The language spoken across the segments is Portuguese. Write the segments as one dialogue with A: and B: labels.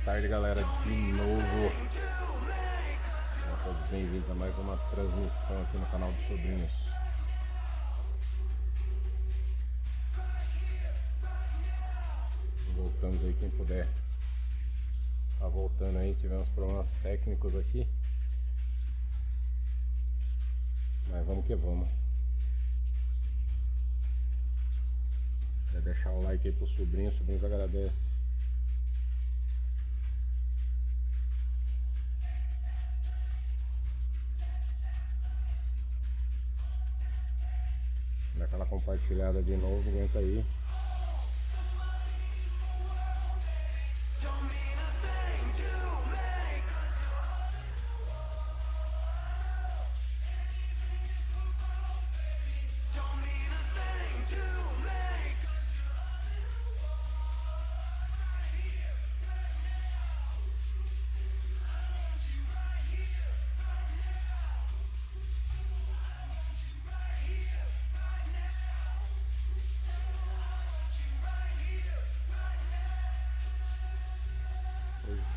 A: tarde, galera, de novo. Sejam todos bem-vindos a mais uma transmissão aqui no canal do Sobrinhos. Voltamos aí, quem puder. Tá voltando aí, tivemos problemas técnicos aqui. Mas vamos que vamos. Quer deixar o like aí pro Sobrinhos, Sobrinhos agradece. Dá aquela compartilhada de novo, aguenta aí.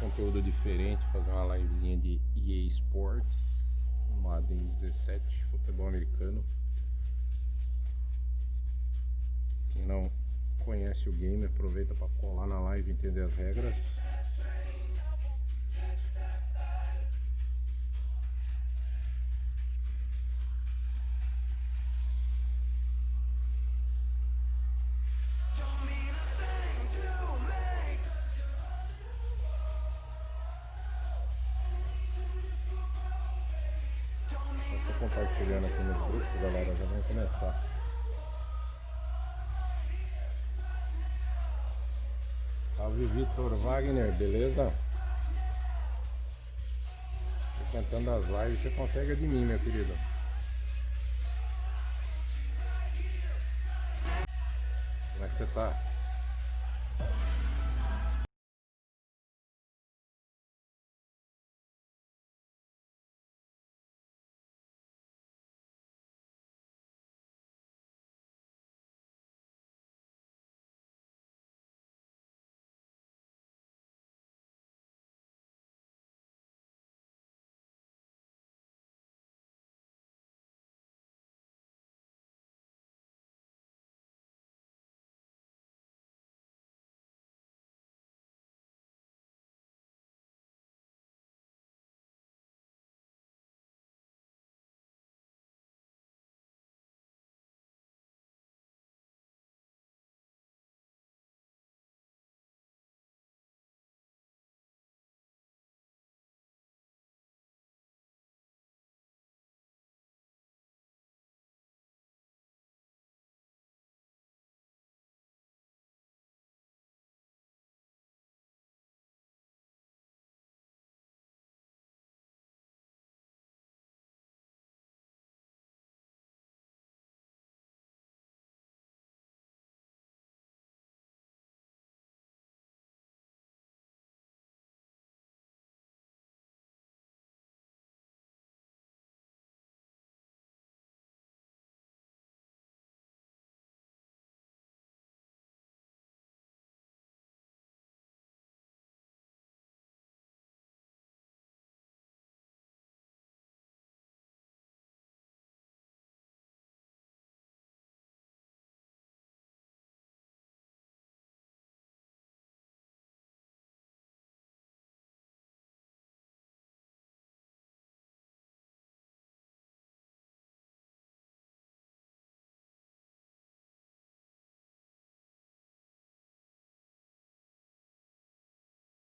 A: Conteúdo diferente, fazer uma livezinha de EA Sports, Madden 17, futebol americano. Quem não conhece o game, aproveita para colar na live e entender as regras. Compartilhando aqui nos grupos, galera, já vamos começar. Salve Vitor Wagner, beleza? Frequentando as lives, você consegue de mim, meu querido. Como é que você tá?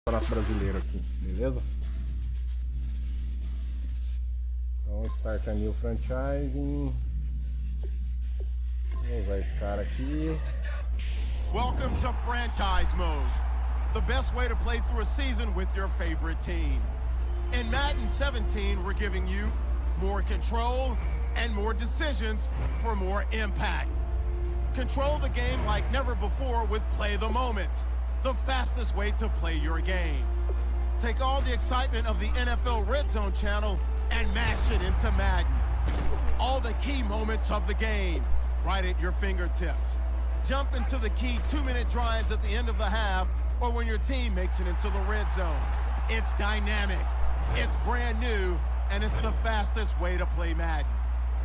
A: Brasileiro aqui, beleza? Então, start a new franchising. Vou usar esse cara aqui.
B: Welcome to franchise mode, the best way to play through a season with your favorite team. In Madden 17, we're giving you more control and more decisions for more impact. Control the game like never before with Play the Moments, the fastest way to play your game. Take all the excitement of the NFL Red Zone channel and mash it into Madden. All the key moments of the game, right at your fingertips. Jump into the key 2-minute drives at the end of the half or when your team makes it into the red zone. It's dynamic, it's brand new, and it's the fastest way to play Madden.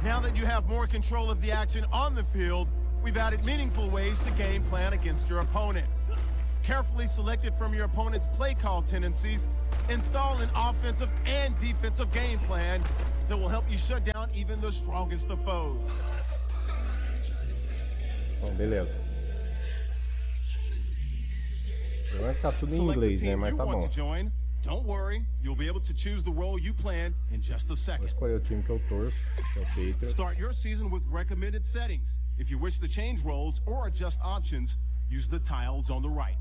B: Now that you have more control of the action on the field, we've added meaningful ways to game plan against your opponent. Carefully selected from your opponent's play call tendencies, install an offensive and defensive game plan that will help you shut down even the strongest of foes.
A: Bom, beleza. Vai ficar tudo em inglês, né? Mas tá bom.
B: Don't worry, you'll be able to choose the role you plan in just a second.
A: Vou escolher o time que eu torço, que é o Patriots.
B: Start your season with recommended settings. If you wish to change roles or adjust options, use the tiles on the right.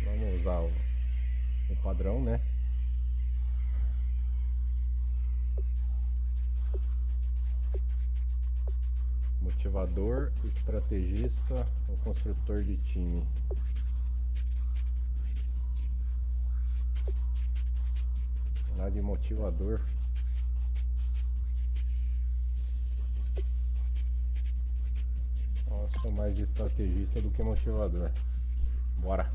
A: Vamos usar o padrão, né? Motivador, estrategista ou construtor de time. Lá de motivador. Eu sou mais de estrategista do que motivador. Bora.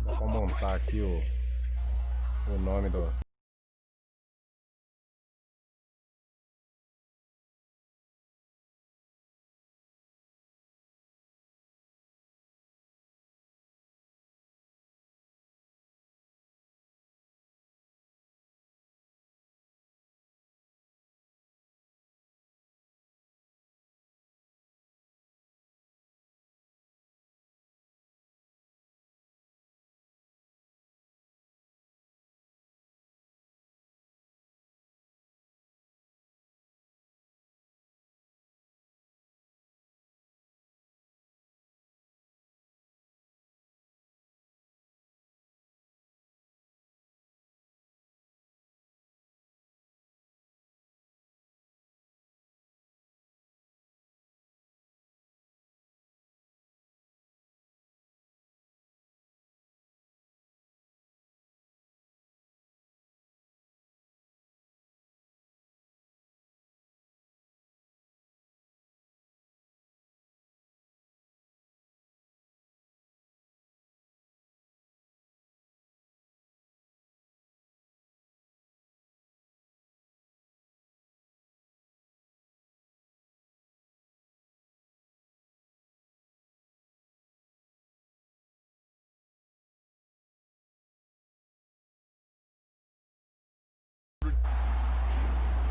A: Dá pra montar aqui o nome do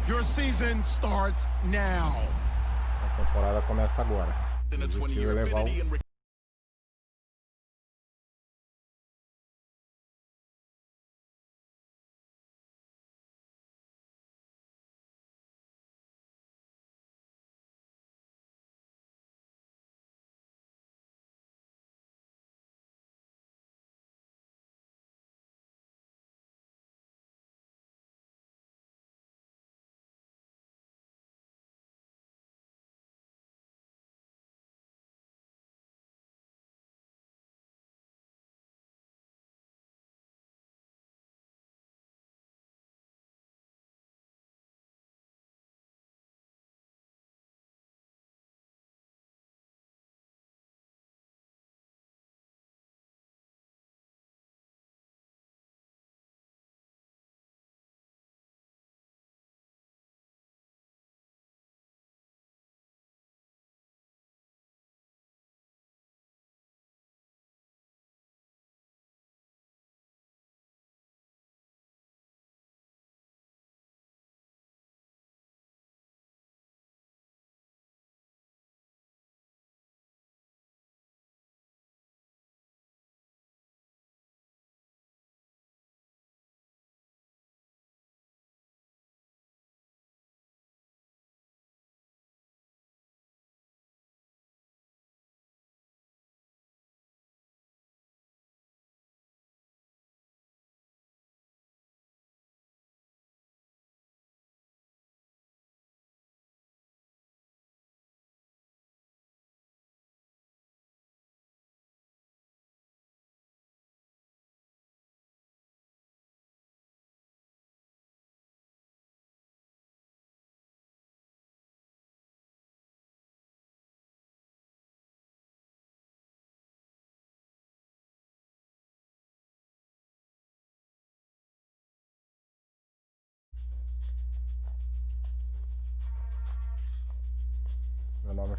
B: Your season starts now.
A: A temporada começa agora. Existiu levar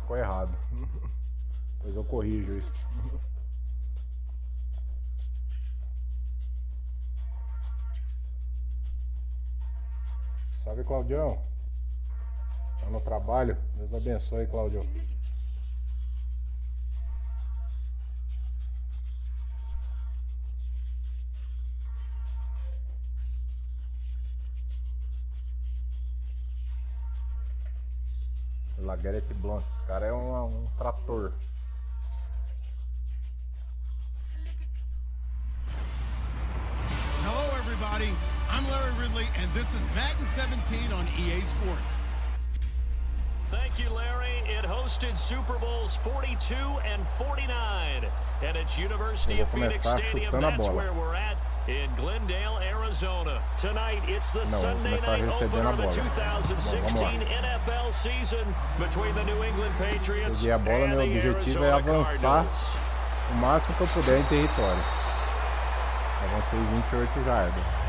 A: ficou errado. Depois eu corrijo isso. Salve, Claudião. Tá no trabalho. Deus abençoe, Claudião. Laguerre Blanc. Esse cara é um trator.
B: Hello, everybody. I'm Larry Ridley, and this is Madden 17 on EA Sports.
C: Thank you, Larry. It hosted Super Bowls 42 and 49 at its University of Phoenix Stadium. That's where we're at in Glendale, Arizona. Tonight, it's the Sunday night opener of the 2016 NFL season between the New England Patriots
A: a bola,
C: and
A: meu
C: the
A: objetivo é
C: Arizona
A: avançar
C: Cardinals.
A: o máximo que eu puder em território. Avancei 28 jardas.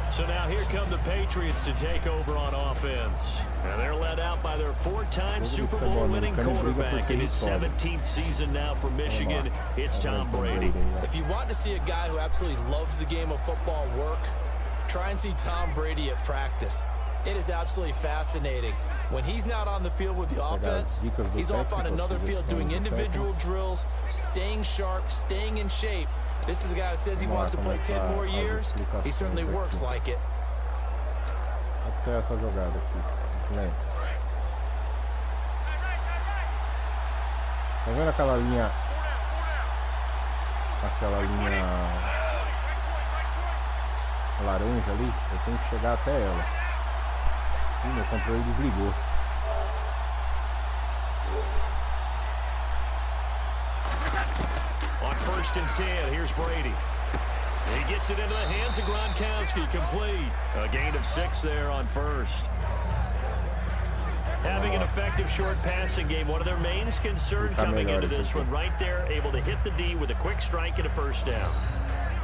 C: So now here come the Patriots to take over on offense. And they're led out by their four-time Super Bowl winning quarterback in his 17th season now for Michigan. It's Tom Brady.
D: If you want to see a guy who absolutely loves the game of football work, try and see Tom Brady at practice. It is absolutely fascinating. When he's not on the field with the offense, he's off on another field doing individual drills, staying sharp, staying in shape. This is a guy who says he wants to play 10 more years. He certainly works like it.
A: Pode ser essa jogada aqui. Excelente. Tá vendo aquela linha? Aquela linha laranja ali? Eu tenho que chegar até ela. Ih, meu controle desligou.
C: On 1st and 10, here's Brady. He gets it into the hands of Gronkowski, complete. A gain of 6 there on 1st. Having an effective short passing game, one of their main concerns coming into this one, right there, able to hit the D with a quick strike and a first down.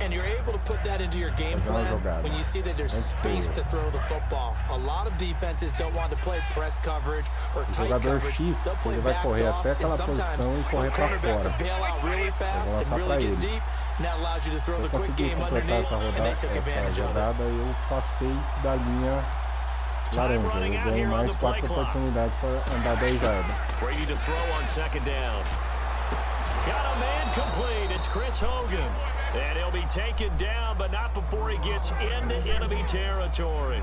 D: And you're able to put that into your game plan when you see that there's space to throw the football. A lot of defenses don't want to play press coverage or tight coverage. They'll play backed off, and sometimes those cornerbacks will bail out really fast and really get deep, and that allows you to throw the quick game underneath, and they took advantage of it.
A: Eu passei da linha laranja. Eu ganhei mais 4 oportunidades para andar 10 jardas.
C: Brady to throw on 2nd down. Got a man complete. It's Chris Hogan. And he'll be taken down, but not before he gets into enemy territory.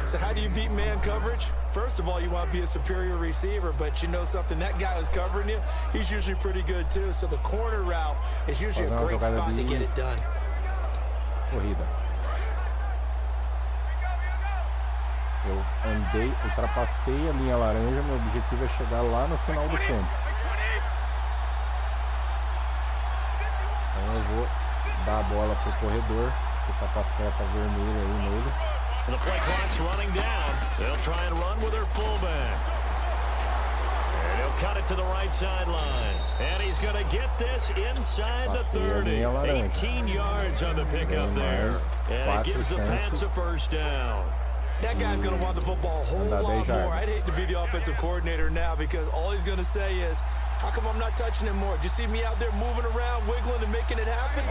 D: So how do you beat man coverage? First of all, you want to be a superior receiver, but you know something, that guy who's covering you, he's usually pretty good too. So the corner route is usually a great spot to get it done.
A: Corrida. Eu andei, ultrapassei a linha laranja, meu objetivo é chegar lá no final do campo. Então eu vou dar a bola pro corredor, que tá com a seta vermelha aí nele.
C: The play clock's running down. They'll try and run with their fullback. And he'll cut it to the right sideline. And he's going to get this inside the 30. 18 yards on the pickup there. And it gives the Pats a first down.
D: That guy's going to want the football a whole lot more. I'd hate to be the offensive coordinator now, because all he's going to say is, how come I'm not touching it more? Do you see me out there moving around, wiggling and making it happen?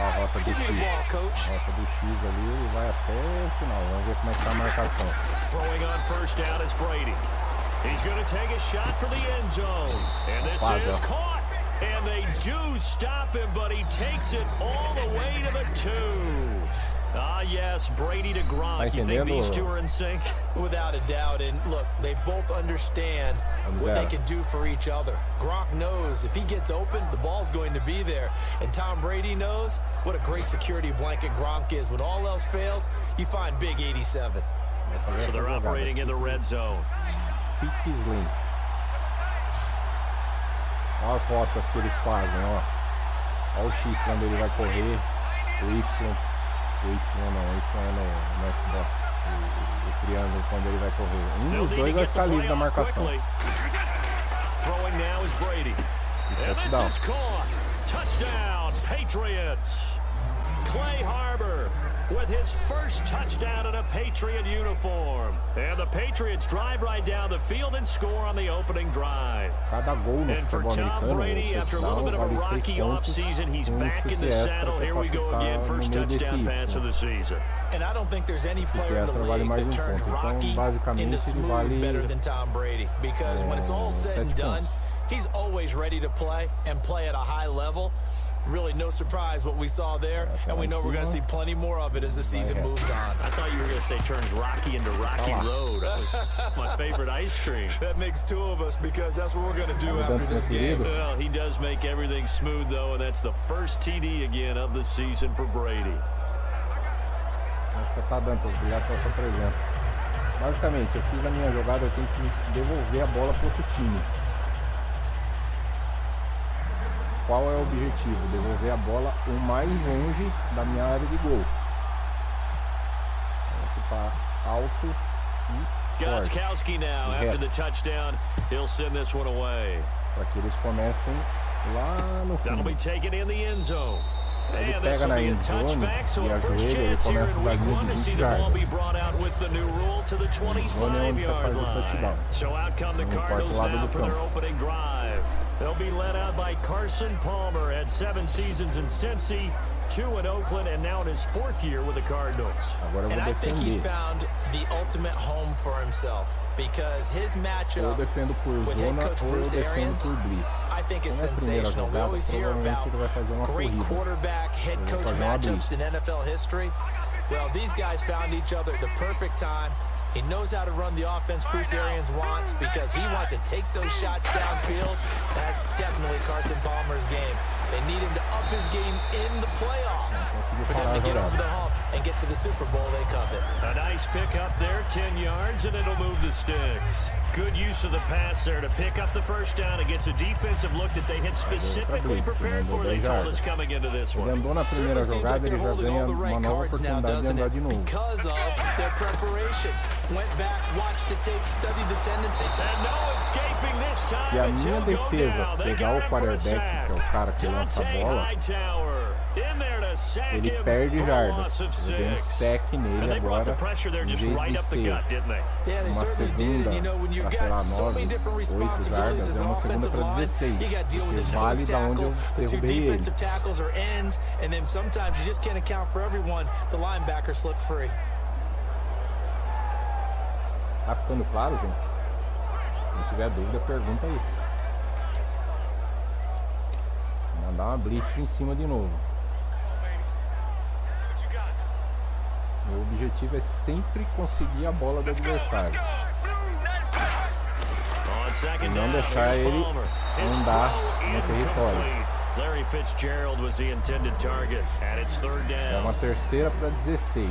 D: Give me the ball, coach.
A: Rota do X ali, ele vai até o final. Vamos ver como é que tá a marcação.
C: Throwing on 1st down is Brady. He's going to take a shot for the end zone. And this is caught. And they do stop him, but he takes it all the way to the 2. Ah, yes, Brady to Gronk. You think these two are in sync?
D: Without a doubt. And look, they both understand what they can do for each other. Gronk knows if he gets open, the ball's going to be there. And Tom Brady knows what a great security blanket Gronk is. When all else fails, you find Big 87.
C: So they're operating in the red zone.
A: Olha as rotas que eles fazem, ó. Olha o X quando ele vai correr. O Y não, Y é no Xbox. O triângulo quando ele vai correr. Dos dois vai ficar livre da marcação.
C: Throwing now is Brady. And this is caught. Touchdown, Patriots. Clay Harbor with his first touchdown in a Patriot uniform. And the Patriots drive right down the field and score on the opening drive. And for Tom Brady, after a little bit of a rocky offseason, he's back in the saddle. Here we go again, first touchdown pass of the season.
D: And I don't think there's any player in the league that turns rocky into smooth better than Tom Brady. Because when it's all said and done, he's always ready to play and play at a high level. Really no surprise what we saw there, and we know we're going to see plenty more of it as the season moves on.
C: I thought you were going to say turns Rocky into Rocky Road. That was my favorite ice cream.
D: That makes two of us because that's what we're going to do after this game.
C: Well, he does make everything smooth, though, and that's the first TD again of the season for Brady.
A: Você tá dando, obrigado pela sua presença. Basicamente, eu fiz a minha jogada, eu tenho que devolver a bola para outro time. Qual é o objetivo? Devolver a bola o mais longe da minha área de gol. Vou chutar alto e forte.
C: Gostkowski now after the touchdown, he'll send this one away.
A: Para que eles comecem lá no fundo.
C: That'll be taken in the end zone.
A: Ele pega na end zone e ajoelha, ele começa da linha de 20 jardas. Zone é onde você faz o touchdown. Não importa o lado do campo.
C: They'll be led out by Carson Palmer. Had 7 seasons in Cincy, 2 in Oakland, and now in his 4th year with the Cardinals.
D: And I think he's found the ultimate home for himself because his matchup with head coach Bruce Arians, I think is sensational. We always hear about great quarterback head coach matchups in NFL history. Well, these guys found each other at the perfect time. He knows how to run the offense Bruce Arians wants because he wants to take those shots downfield. That's definitely Carson Palmer's game. They need him to up his game in the playoffs for them to get over the hump and get to the Super Bowl they covet.
C: A nice pick up there, 10 yards, and it'll move the sticks. Good use of the pass there to pick up the first down against a defensive look that they had specifically prepared for, they told us, coming into this one.
A: Ele andou na primeira jogada, ele já ganha uma nova oportunidade de andar de novo.
D: Because of their preparation. Went back, watched the tape, studied the tendency.
C: And no escaping this time.
A: Se a minha defesa pegar o quarterback, que é o cara que lança a bola, ele perde jardas. Eu dei um sack nele agora, em vez de ser uma segunda para, sei lá, 9, 8 jardas, é uma segunda para 16. Porque vale da onde eu derrubei ele. Tá ficando claro, gente? Se não tiver dúvida, pergunta isso. Mandar uma blitz em cima de novo. Meu objetivo é sempre conseguir a bola do adversário e não deixar ele andar no território.
C: Larry Fitzgerald was the intended target and it's 3rd down.
A: É uma terceira para 16.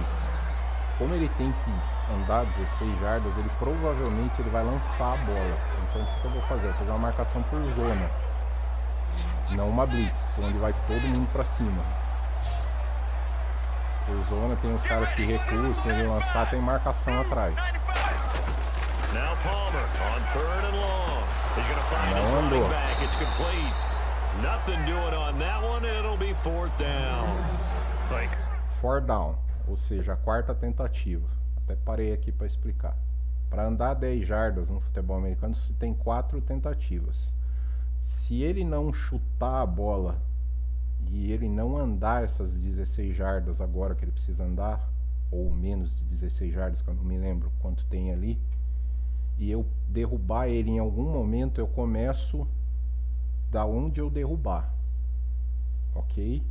A: Como ele tem que andar 16 jardas, ele provavelmente ele vai lançar a bola. Então o que eu vou fazer? Eu vou fazer uma marcação por zona, não uma blitz, onde vai todo mundo para cima. Por zona tem os caras que recuam, se ele lançar tem marcação atrás.
C: Now Palmer on 3rd and long. He's going to find his running back. It's complete. Nothing doing on that one, and it'll be 4th down.
A: 4th down, ou seja, a 4ª tentativa. Até parei aqui para explicar. Para andar 10 jardas no futebol americano, se tem 4 tentativas. Se ele não chutar a bola e ele não andar essas 16 jardas agora que ele precisa andar, ou menos de 16 jardas, que eu não me lembro quanto tem ali, e eu derrubar ele em algum momento, eu começo da onde eu derrubar, ok?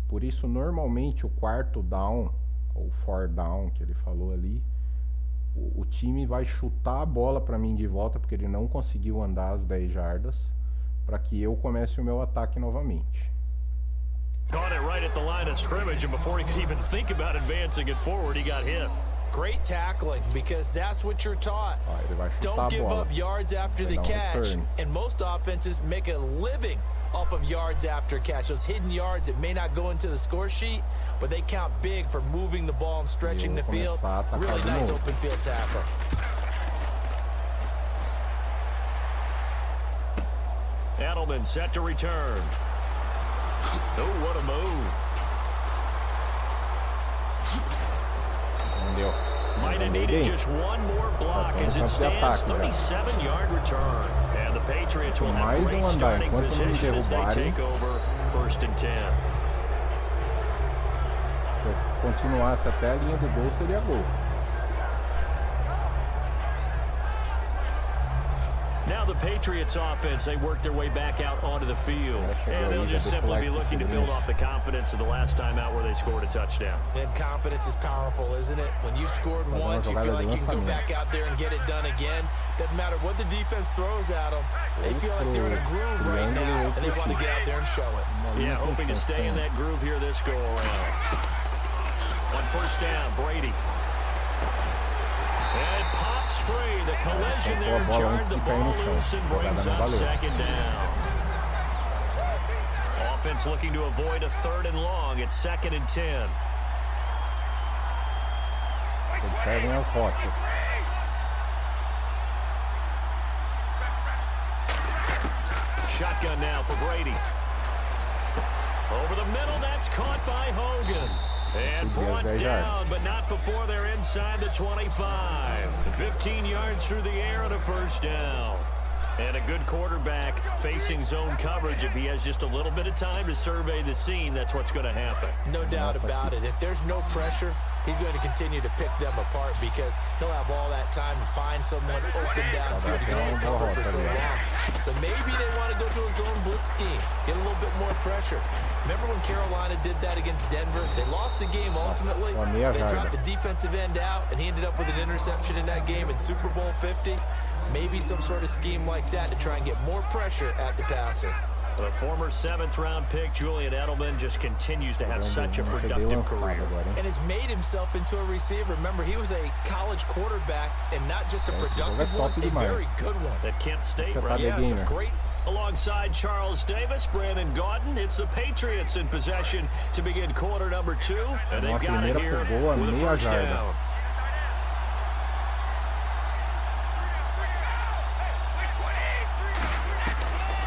A: Por isso, normalmente, o 4º down, ou 4th down, que ele falou ali, o time vai chutar a bola para mim de volta, porque ele não conseguiu andar as 10 jardas, para que eu comece o meu ataque novamente.
C: Caught it right at the line of scrimmage, and before he could even think about advancing it forward, he got hit.
D: Great tackling, because that's what you're taught. Don't give up yards after the catch, and most offenses make a living off of yards after catch. Those hidden yards that may not go into the score sheet, but they count big for moving the ball and stretching the field. Really nice open field tackle.
C: Edelman set to return. Oh, what a move.
A: Entendeu?
C: Might have needed just one more block as it stands 37-yard return. And the Patriots will have great starting position as they take over 1st and 10.
A: Se eu continuasse até a linha do gol, seria gol.
C: Now the Patriots offense, they work their way back out onto the field. And they'll just simply be looking to build off the confidence of the last time out where they scored a touchdown.
D: And confidence is powerful, isn't it? When you've scored once, you feel like you can go back out there and get it done again. Doesn't matter what the defense throws at them. They feel like they're in a groove right now, and they want to get out there and show it.
C: Yeah, hoping to stay in that groove here this go-around. On 1st down, Brady. And pops free. The collision there jarred the ball loose and brings up 2nd down. Offense looking to avoid a 3rd and long. It's 2nd and 10.
A: Observem as rotas.
C: Shotgun now for Brady. Over the middle, that's caught by Hogan. And brought down, but not before they're inside the 25. 15 yards through the air and a 1st down. And a good quarterback facing zone coverage. If he has just a little bit of time to survey the scene, that's what's going to happen.
D: No doubt about it. If there's no pressure, he's going to continue to pick them apart because he'll have all that time to find someone open downfield to get on cover for so long. So maybe they want to go to a zone blitz scheme, get a little bit more pressure. Remember when Carolina did that against Denver? They lost the game ultimately. They dropped the defensive end out, and he ended up with an interception in that game in Super Bowl 50. Maybe some sort of scheme like that to try and get more pressure at the passer.
C: The former 7th-round pick, Julian Edelman, just continues to have such a productive career.
D: And has made himself into a receiver. Remember, he was a college quarterback, and not just a productive one, a very good one.
C: At Kent State, right?
D: Yeah, it's a great...
C: Alongside Charles Davis, Brandon Gaudin, it's the Patriots in possession to begin quarter number 2. And they've got it here with a 1st down.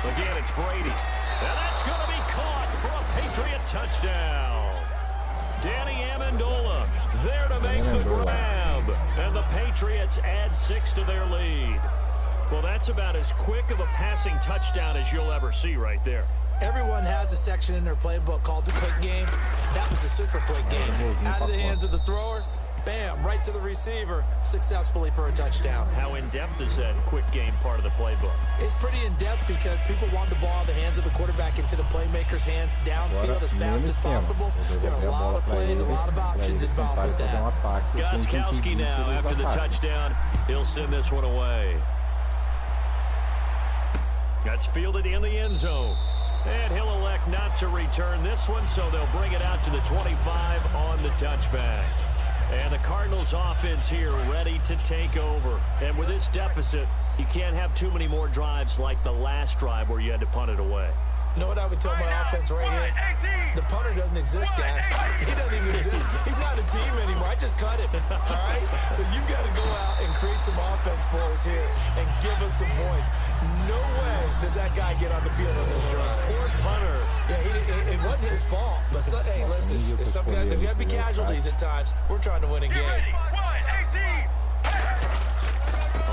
C: Again, it's Brady. And that's going to be caught for a Patriot touchdown. Danny Amendola there to make the grab. And the Patriots add 6 to their lead. Well, that's about as quick of a passing touchdown as you'll ever see right there.
D: Everyone has a section in their playbook called the quick game. That was a super quick game. Out of the hands of the thrower, bam, right to the receiver, successfully for a touchdown.
C: How in-depth is that quick game part of the playbook?
D: It's pretty in-depth because people want the ball in the hands of the quarterback into the playmaker's hands downfield as fast as possible. There are a lot of plays, a lot of options involved with that.
C: Gostkowski now, after the touchdown, he'll send this one away. That's fielded in the end zone. And he'll elect not to return this one, so they'll bring it out to the 25 on the touchback. And the Cardinals offense here ready to take over. And with this deficit, you can't have too many more drives like the last drive where you had to punt it away.
D: You know what I would tell my offense right here? The punter doesn't exist, guys. He doesn't even exist. He's not a team anymore. I just cut him. All right? So you've got to go out and create some offense for us here and give us some points. No way does that guy get on the field on this drive.
C: Poor punter.
D: Yeah, it wasn't his fault. But hey, listen, there's got to be casualties at times. We're trying to win a game.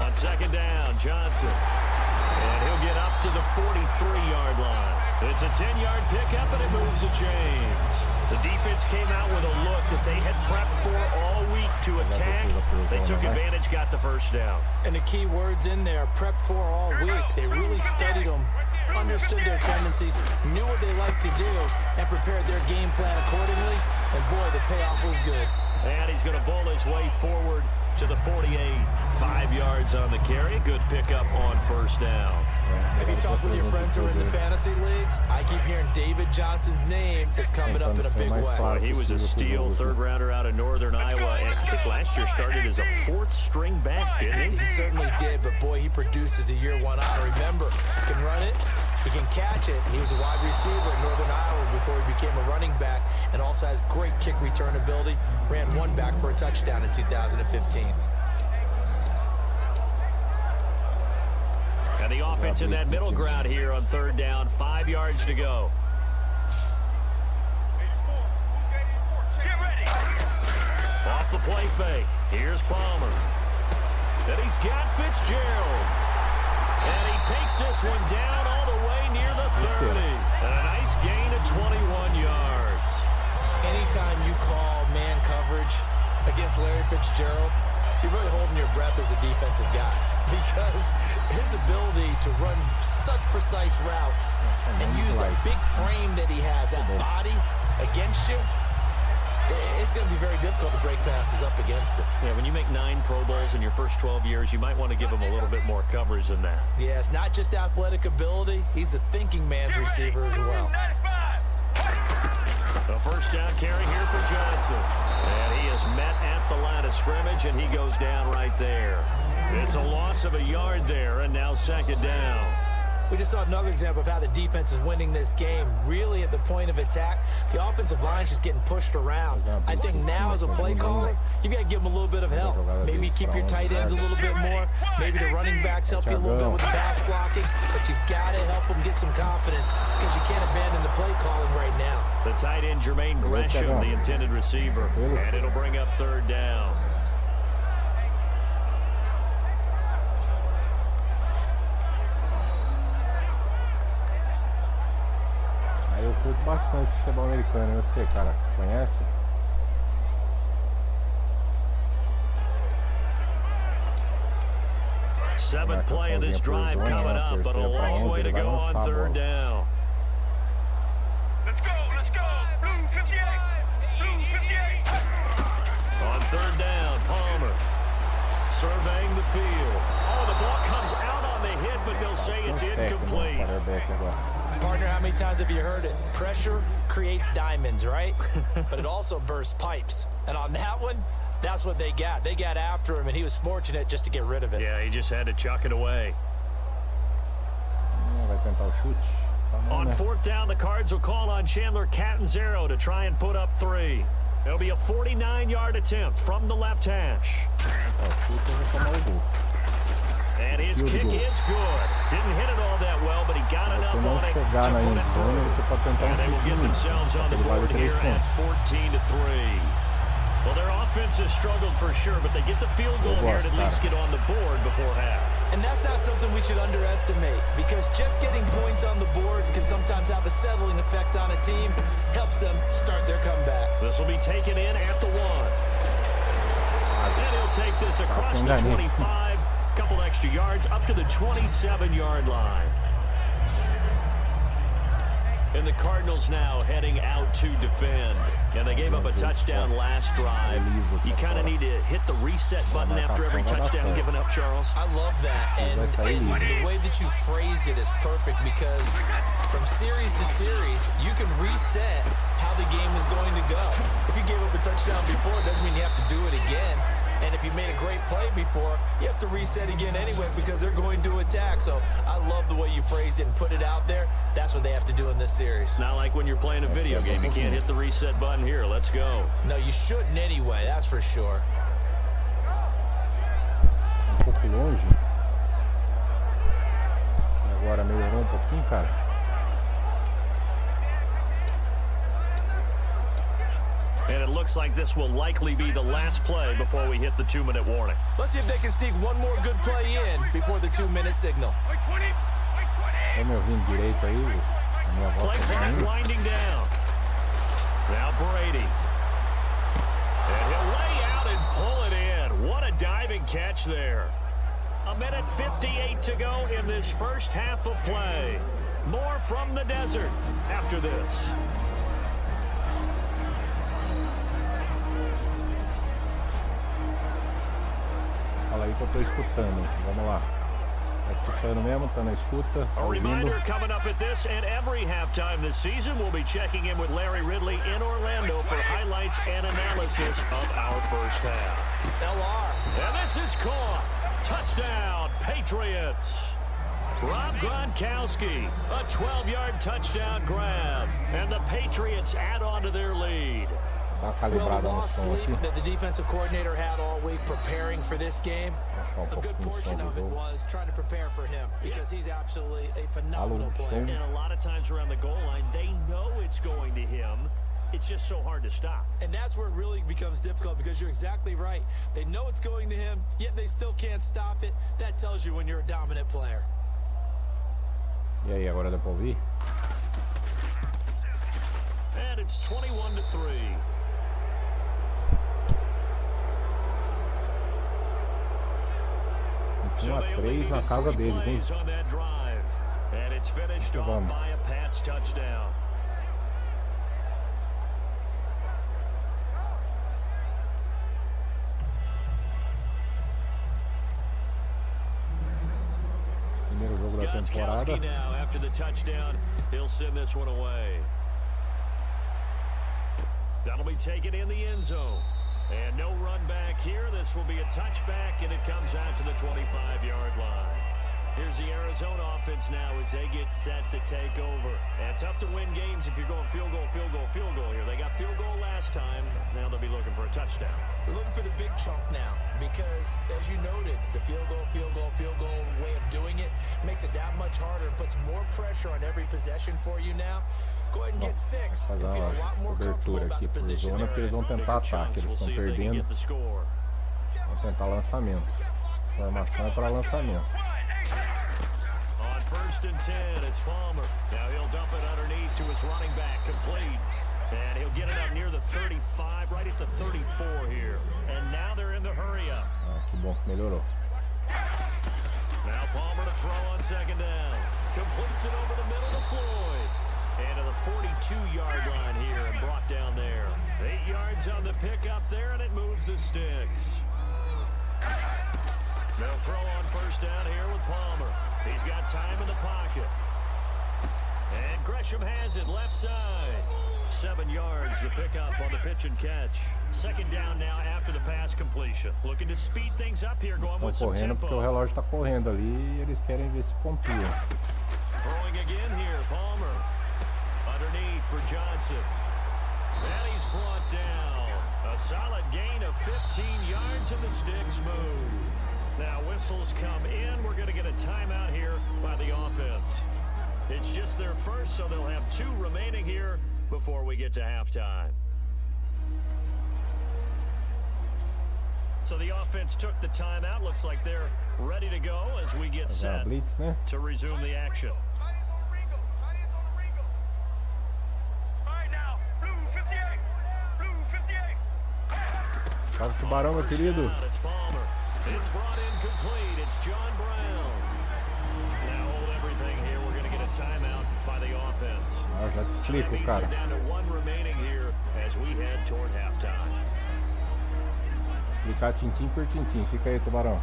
C: On 2nd down, Johnson. And he'll get up to the 43-yard line. It's a 10-yard pickup, and it moves to James. The defense came out with a look that they had prepped for all week to attack. They took advantage, got the 1st down.
D: And the key words in there, prepped for all week. They really studied them, understood their tendencies, knew what they liked to do, and prepared their game plan accordingly. And boy, the payoff was good.
C: And he's going to bowl his way forward to the 48. 5 yards on the carry. Good pickup on 1st down.
D: Have you talked with your friends who are in the fantasy leagues? I keep hearing David Johnson's name is coming up in a big way.
C: He was a steal, 3rd rounder out of Northern Iowa. And I think last year started as a 4th string back, didn't he?
D: He certainly did, but boy, he produces the year 1 honor. Remember, he can run it, he can catch it. He was a wide receiver in Northern Iowa before he became a running back, and also has great kick return ability. Ran 1 back for a touchdown in 2015.
C: And the offense in that middle ground here on 3rd down, 5 yards to go. Off the play fake. Here's Palmer. And he's got Fitzgerald. And he takes this one down all the way near the 30. And a nice gain of 21 yards.
D: Anytime you call man coverage against Larry Fitzgerald, you're really holding your breath as a defensive guy, because his ability to run such precise routes and use that big frame that he has, that body against you, it's going to be very difficult to break passes up against him.
C: Yeah, when you make 9 Pro Bowls in your first 12 years, you might want to give him a little bit more coverage than that.
D: Yeah, it's not just athletic ability. He's a thinking man's receiver as well.
C: A first down carry here for Johnson. And he is met at the line of scrimmage, and he goes down right there. It's a loss of a yard there, and now second down.
D: We just saw another example of how the defense is winning this game. Really at the point of attack, the offensive line is just getting pushed around. I think now as a play caller, you got to give them a little bit of help. Maybe keep your tight ends a little bit more. Maybe the running backs help you a little bit with the pass blocking. But you've got to help them get some confidence, because you can't abandon the play calling right now.
C: The tight end, Jermaine Gresham, the intended receiver. And it'll bring up third down.
A: Eu curto bastante futebol americano. E você, cara, você conhece?
C: Seventh play of this drive coming up, but a long way to go on third down.
E: Let's go, Blue 58, Blue 58.
C: On third down, Palmer surveying the field. Oh, the ball comes out on the hit, but they'll say it's incomplete.
D: Partner, how many times have you heard it? Pressure creates diamonds, right? But it also bursts pipes. And on that one, that's what they got. They got after him, and he was fortunate just to get rid of it.
C: Yeah, he just had to chuck it away.
A: Vai tentar o chute.
C: On fourth down, the Cards will call on Chandler Catanzaro to try and put up 3. It'll be a 49-yard attempt from the left hash. And his kick is good. Didn't hit it all that well, but he got enough on it to put it through. And they will get themselves on the board here at 14-3. Well, their offense has struggled for sure, but they get the field goal here to at least get on the board before half.
D: And that's not something we should underestimate, because just getting points on the board can sometimes have a settling effect on a team. Helps them start their comeback.
C: This will be taken in at the 1. And he'll take this across the 25. Couple extra yards up to the 27-yard line. And the Cardinals now heading out to defend. And they gave up a touchdown last drive. You kind of need to hit the reset button after every touchdown given up, Charles.
D: I love that. And the way that you phrased it is perfect, because from series to series, you can reset how the game is going to go. If you gave up a touchdown before, it doesn't mean you have to do it again. And if you made a great play before, you have to reset again anyway, because they're going to attack. So I love the way you phrased it and put it out there. That's what they have to do in this series.
C: Not like when you're playing a video game. You can't hit the reset button here. Let's go.
D: No, you shouldn't anyway. That's for sure.
A: Pouco longe. Agora melhorou pouquinho, cara.
C: And it looks like this will likely be the last play before we hit the 2-minute warning.
D: Let's see if they can sneak one more good play in before the 2-minute signal.
A: É meu vindo direito aí.
C: Play clock winding down. Now Brady. And he'll lay out and pull it in. What a diving catch there. 1:58 to go in this first half of play. More from the desert after this.
A: Fala aí que eu tô escutando. Vamos lá. Tá escutando mesmo? Tá na escuta? Tá
C: A
A: ouvindo?
C: reminder coming up at this and every halftime this season, we'll be checking in with Larry Ridley in Orlando for highlights and analysis of our first half.
D: LR.
C: And this is caught. Touchdown, Patriots. Rob Gronkowski, a 12-yard touchdown grab. And the Patriots add on to their lead.
D: Well, the lost sleep that the defensive coordinator had all week preparing for this game, a good portion of it was trying to prepare for him, because he's absolutely a phenomenal player.
C: And a lot of times around the goal line, they know it's going to him. it's just so hard to stop.
D: And that's where it really becomes difficult because you're exactly right. They know it's going to him, yet they still can't stop it. That tells you when you're a dominant player.
A: E aí, agora dá pra ouvir?
C: And it's 21-3.
A: Tinha 3 na casa deles, hein?
C: And it's finished off by a Pats touchdown.
A: Primeiro jogo da temporada.
C: Now after the touchdown, he'll send this one away. That'll be taken in the end zone. And no run back here. This will be a touchback, and it comes out to the 25-yard line. Here's the Arizona offense now as they get set to take over. And tough to win games if you're going field goal, field goal, field goal here. They got field goal last time. Now they'll be looking for a touchdown.
D: They're looking for the big chunk now because, as you noted, the field goal, field goal, field goal way of doing it makes it that much harder and puts more pressure on every possession for you now. Go ahead and get 6 and feel a lot more comfortable about the position.
A: Zona, porque eles vão tentar ataque, eles estão perdendo. Vão tentar lançamento. Formação é para lançamento.
C: On 1st and 10, it's Palmer. Now he'll dump it underneath to his running back, complete. And he'll get it up near the 35, right at the 34 here. And now they're in the hurry up.
A: Que bom que melhorou.
C: Now Palmer to throw on 2nd down. Completes it over the middle to Floyd. And to the 42-yard line here and brought down there. 8 yards on the pickup there, and it moves the sticks. They'll throw on 1st down here with Palmer. He's got time in the pocket. And Gresham has it left side. 7 yards the pickup on the pitch and catch. 2nd down now after the pass completion. Looking to speed things up here, going with some tempo.
A: Porque o relógio está correndo ali e eles querem ver se pontua.
C: Throwing again here, Palmer. Underneath for Johnson. And he's brought down. A solid gain of 15 yards and the sticks move. Now whistles come in. We're going to get a timeout here by the offense. It's just their first, so they'll have 2 remaining here before we get to halftime. So the offense took the timeout. Looks like they're ready to go as we get set to resume the action.
A: Salve Tubarão, meu querido.
C: It's Palmer. It's brought in complete. It's John Brown. Now hold everything here. We're going to get a timeout by the offense.
A: Já te explico, cara.
C: Down to 1 remaining here as we head toward halftime.
A: Explicar tintim por tintim. Fica aí, Tubarão.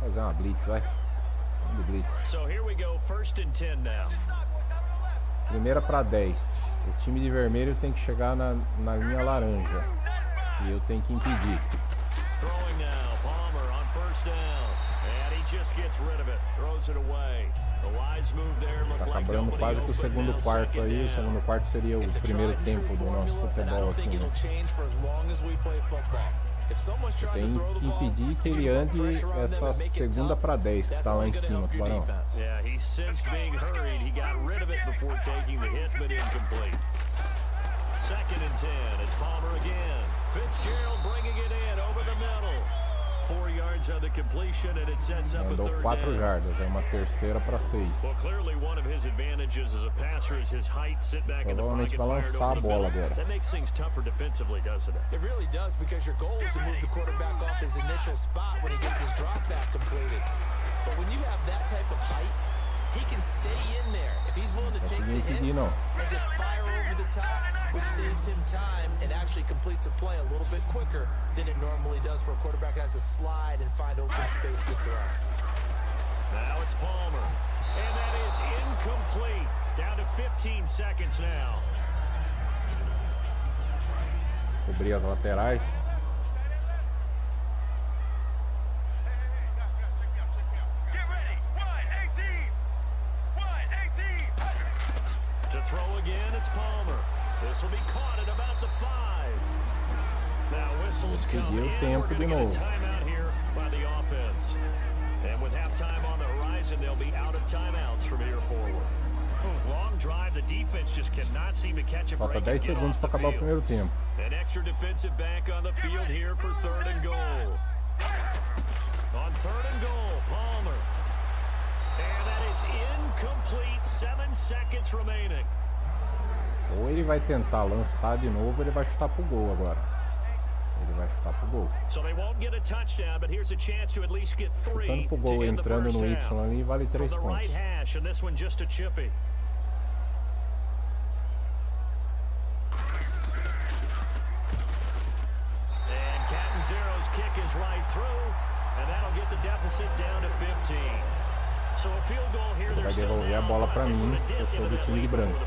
A: Fazer uma blitz, vai. Vamos de blitz.
C: So here we go, 1st and 10 now.
A: Primeira para 10. O time de vermelho tem que chegar na linha laranja. E eu tenho que impedir.
C: Throwing now, Palmer on 1st down. And he just gets rid of it. Throws it away. The wise move there.
A: Tá acabando quase que o segundo quarto aí. O segundo quarto seria o primeiro tempo do nosso futebol aqui, né? Tem que impedir que ele ande essa segunda para 10 que tá lá em cima, Tubarão.
C: Yeah, he sensed being hurried. He got rid of it before taking the hit, but incomplete. 2nd and 10. It's Palmer again. Fitzgerald bringing it in over the middle. 4 yards on the completion, and it sets up a 3rd down.
A: 4 jardas, é uma terceira para 6.
C: Well, clearly one of his advantages as a passer is his height, sit back in the pocket,
A: vai lançar a bola agora.
C: That makes things tougher defensively, doesn't it?
D: It really does, because your goal is to move the quarterback off his initial spot when he gets his drop back completed. But when you have that type of height, he can stay in there if he's willing to take the hits and just fire over the top, which saves him time and actually completes a play a little bit quicker than it normally does for a quarterback who has to slide and find open space to throw.
C: Now it's Palmer, and that is incomplete. Down to 15 seconds now.
A: Cobrir as laterais.
C: Throw again, it's Palmer. This will be caught at about the 5. Now whistles come in. We're going to get a timeout here by the offense. And with halftime on the horizon, and they'll be out of timeouts from here forward. Long drive, the defense just cannot seem to catch a break.
A: Falta 10 segundos para acabar o primeiro tempo.
C: An extra defensive back on the field here for 3rd and goal. On 3rd and goal, Palmer. And that is incomplete. 7 seconds remaining.
A: Ou ele vai tentar lançar de novo, ou ele vai chutar pro gol agora. Ele vai chutar pro gol.
C: So they won't get a touchdown, but here's a chance to at least get 3.
A: Chutando pro gol, entrando no Y ali, vale 3 pontos.
C: Right hash, and this one just a chippy. And Catanzero's kick is right through, and that'll get the deficit down to 15. So a field goal here.
A: Ele vai devolver a bola para mim, eu sou do time de branco.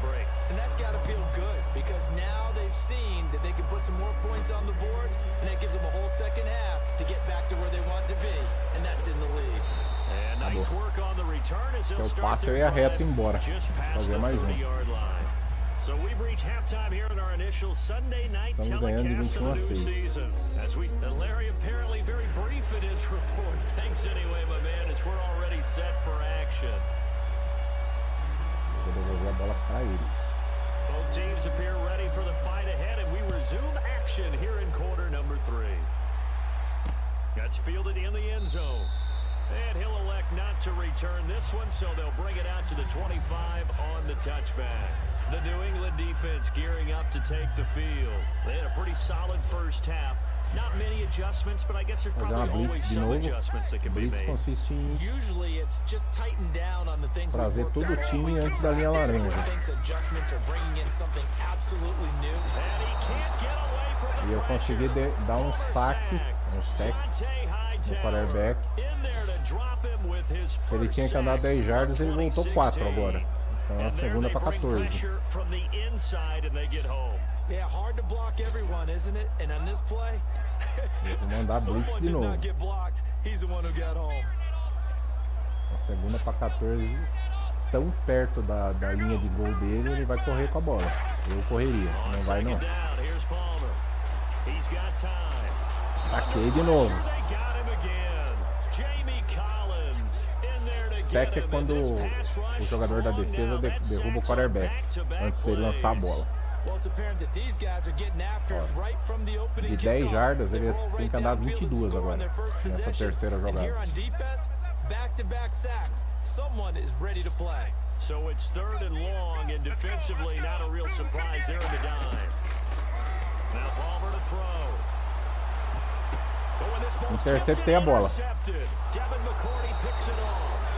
D: And that's got to feel good because now they've seen that they can put some more points on the board, and that gives them a whole second half to get back to where they want to be, and that's in the league.
C: And nice work on the return as they'll start
A: passe eu ia reto embora, fazer mais um.
C: So we've reached halftime here in our initial Sunday night telecast of the new season. As Larry apparently very brief in his report. Thanks anyway, my man, as we're already set for action.
A: Vou devolver a bola para eles.
C: Both teams appear ready for the fight ahead, and we resume action here in quarter number 3. That's fielded in the end zone. And he'll elect not to return this one, so they'll bring it out to the 25 on the touchback. The New England defense gearing up to take the field. They had a pretty solid first half. Not many adjustments, but I guess there's probably always some adjustments that can be made.
A: Consiste em
D: Usually it's just tighten down on the things
A: trazer todo o time antes da linha laranja. E eu consegui dar um saque, no quarterback. Se ele tinha que andar 10 jardas, ele voltou 4 agora. Então é a segunda para 14.
D: Yeah, hard to block everyone, isn't it? And on this play,
A: vou mandar blitz de novo.
D: He's the one who got home.
A: A segunda para 14, tão perto da linha de gol dele, ele vai correr com a bola. Eu correria, não vai não. Saquei de novo. Sack é quando o jogador da defesa derruba o quarterback antes dele lançar a bola. Ó, de 10 jardas ele tem que andar 22 agora nessa terceira jogada.
C: So it's 3rd and long, and defensively not a real surprise there in the dime. Now Palmer to throw.
A: Interceptei a bola.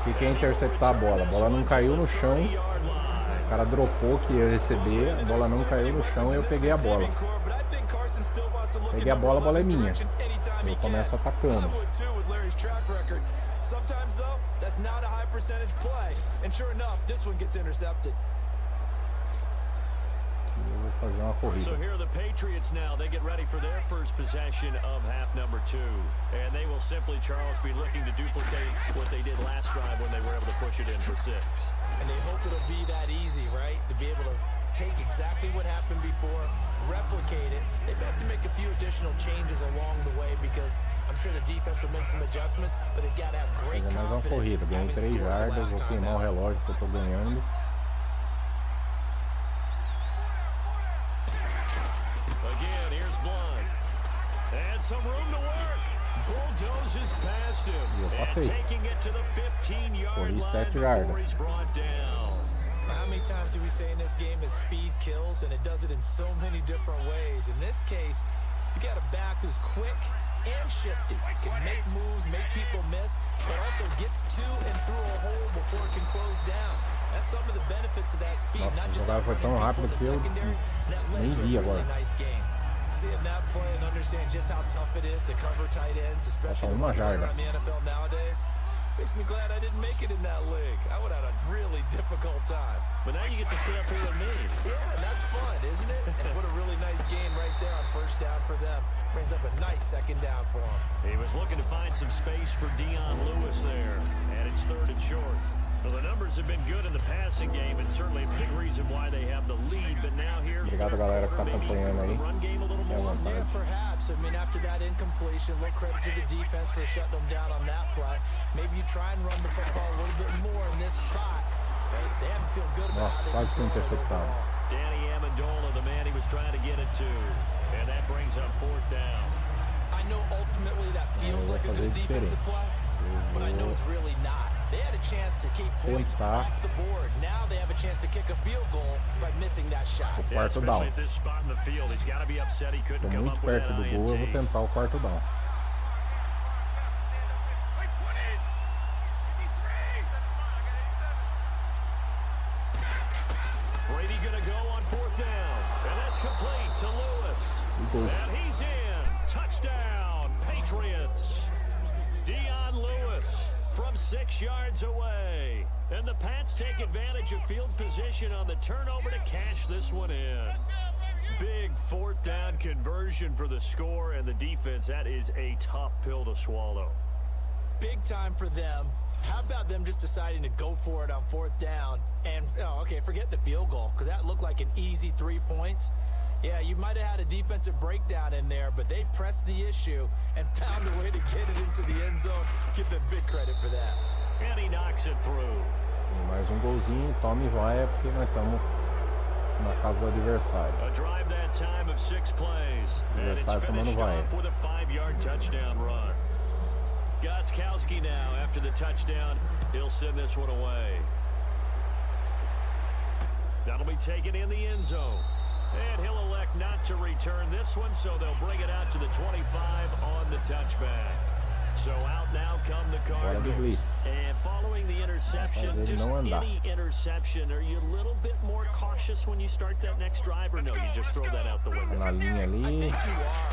A: Fiquei a interceptar a bola. A bola não caiu no chão. O cara dropou que ia receber. A bola não caiu no chão e eu peguei a bola. Peguei a bola é minha. Eu começo atacando. Eu vou fazer uma corrida.
C: So here are the Patriots now. They get ready for their first possession of half number 2. And they will simply, Charles, be looking to duplicate what they did last drive when they were able to push it in for 6.
D: And they hope it'll be that easy, right? To be able to take exactly what happened before, replicate it. They've got to make a few additional changes along the way because I'm sure the defense will make some adjustments, but they've got to have great confidence.
A: Mais uma corrida, ganhei 3 jardas, vou queimar o relógio que eu tô ganhando.
C: Again, here's Blunt. And some room to work. Bulldozes past him. And taking it to the 15-yard line before he's brought down.
D: How many times do we say in this game is speed kills, and it does it in so many different ways. In this case, you got a back who's quick and shifty, can make moves, make people miss, but also gets to and through a hole before it can close down. That's some of the benefits of that speed. Not just
A: foi tão rápido que eu nem vi agora.
D: Seeing that play and understand just how tough it is to cover tight ends, especially the ones around the NFL nowadays. Makes me glad I didn't make it in that league. I would have had a really difficult time.
C: But now you get to sit up here with me.
D: Yeah, and that's fun, isn't it? And what a really nice game right there on first down for them. Brings up a nice second down for him.
C: He was looking to find some space for Dion Lewis there. And it's 3rd and short. Well, the numbers have been good in the passing game, and certainly a big reason why they have the lead. But now here,
A: obrigado, galera, que tá acompanhando aí.
D: Yeah, perhaps. I mean, after that incompletion, a little credit to the defense for shutting them down on that play. Maybe you try and run the football a little bit more in this spot. They have to feel good about how they can throw the ball.
C: Danny Amendola, the man he was trying to get it to. And that brings up 4th down.
D: I know ultimately that feels like a good defensive play, but I know it's really not. They had a chance to keep points off the board. Now they have a chance to kick a field goal by missing that shot.
C: Yeah, especially at this spot in the field. He's got to be upset he couldn't come up with that INT.
A: Eu vou tentar o 4º down.
C: Brady going to go on 4th down. And that's complete to Lewis. And he's in. Touchdown, Patriots. Dion Lewis from 6 yards away. And the Pats take advantage of field position on the turnover to cash this one in. Big 4th down conversion for the score and the defense. That is a tough pill to swallow.
D: Big time for them. How about them just deciding to go for it on 4th down? And, okay, forget the field goal, because that looked like an easy 3 points. Yeah, you might have had a defensive breakdown in there, but they've pressed the issue and found a way to get it into the end zone. Give them big credit for that.
C: And he knocks it through.
A: Mais golzinho, toma e vai, porque nós estamos na casa do adversário.
C: A drive that time of 6 plays. And it's finished off with a 5-yard touchdown run. Gostkowski now, after the touchdown, he'll send this one away. That'll be taken in the end zone. And he'll elect not to return this one, so they'll bring it out to the 25 on the touchback. So out now come the Cardinals. And following the interception, just any interception, are you a little bit more cautious when you start that next drive, or no, you just throw that out the window?
D: I think you are.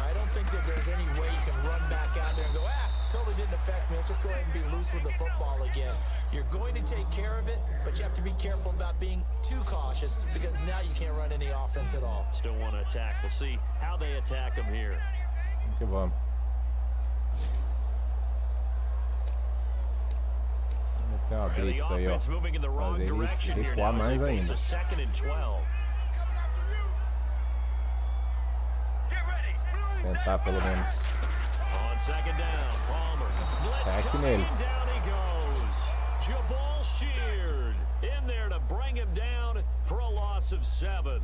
D: I don't think that there's any way you can run back out there and go, totally didn't affect me. Let's just go ahead and be loose with the football again. You're going to take care of it, but you have to be careful about being too cautious, because now you can't run any offense at all.
C: Still want to attack. We'll see how they attack them here.
A: Que vamos.
C: And the offense moving in the wrong direction here now as they face a 2nd and 12.
A: Tentar pelo menos.
C: On 2nd down, Palmer. Blitz coming, down he goes. Jabal Sheard in there to bring him down for a loss of 7.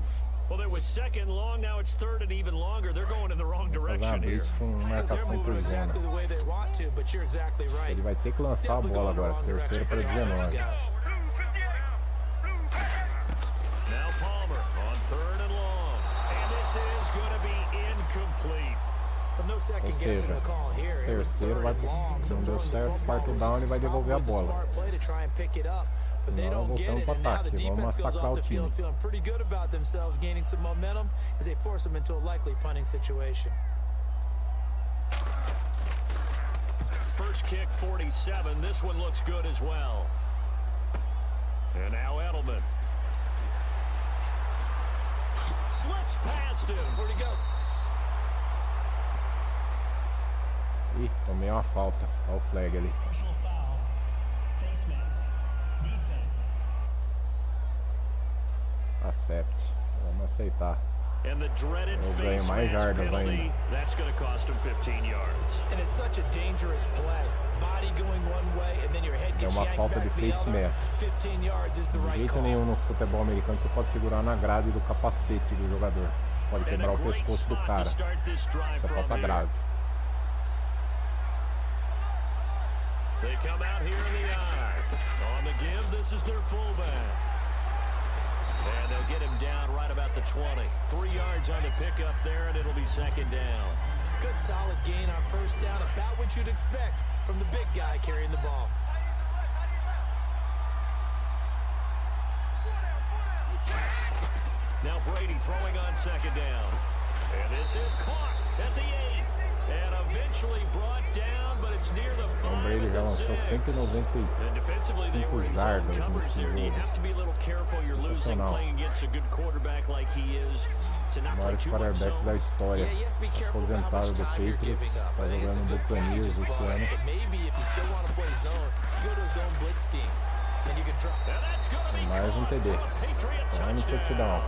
C: Well, there was 2nd long, now it's 3rd and even longer. They're going in the wrong direction here.
D: They're moving exactly the way they want to, but you're exactly right.
A: Ele vai ter que lançar a bola agora, 3º para 19.
C: Now Palmer on 3rd and long, and this is going to be incomplete.
D: No second guessing the call here. It was 3rd and long.
A: Não deu certo, 4º down, ele vai devolver a bola.
D: Smart play to try and pick it up. But they don't get it, and now the defense goes off the field feeling pretty good about themselves, gaining some momentum as they force them into a likely punting situation.
C: First kick, 47. This one looks good as well. And now Edelman. Slips past him.
D: Where'd he go?
A: Ih, tomei uma falta. Olha o flag ali.
F: Personal foul. Face mask. Defense.
A: Accept. Vamos aceitar.
C: And the dreaded face mask penalty, that's going to cost him 15 yards.
D: And it's such a dangerous play. Body going one way and then your head gets yanked back the other. 15 yards is the right
A: call. De jeito nenhum no futebol americano você pode segurar na grade do capacete do jogador. Pode quebrar o pescoço do cara. Isso é falta grave.
C: They come out here in the eye. On the give, this is their fullback. And they'll get him down right about the 20. 3 yards on the pickup there, and it'll be 2nd down.
D: Good solid gain on 1st down, about what you'd expect from the big guy carrying the ball.
C: Now Brady throwing on 2nd down. And this is caught at the 8. And eventually brought down, but it's near the 5
A: Brady já lançou 195 jardas nesse jogo.
C: You have to be a little careful. You're losing playing against a good quarterback like he is. To not play too much zone.
A: Da história, aposentado do Patriots, está jogando no Buccaneers esse ano. Mais TD. Time touchdown.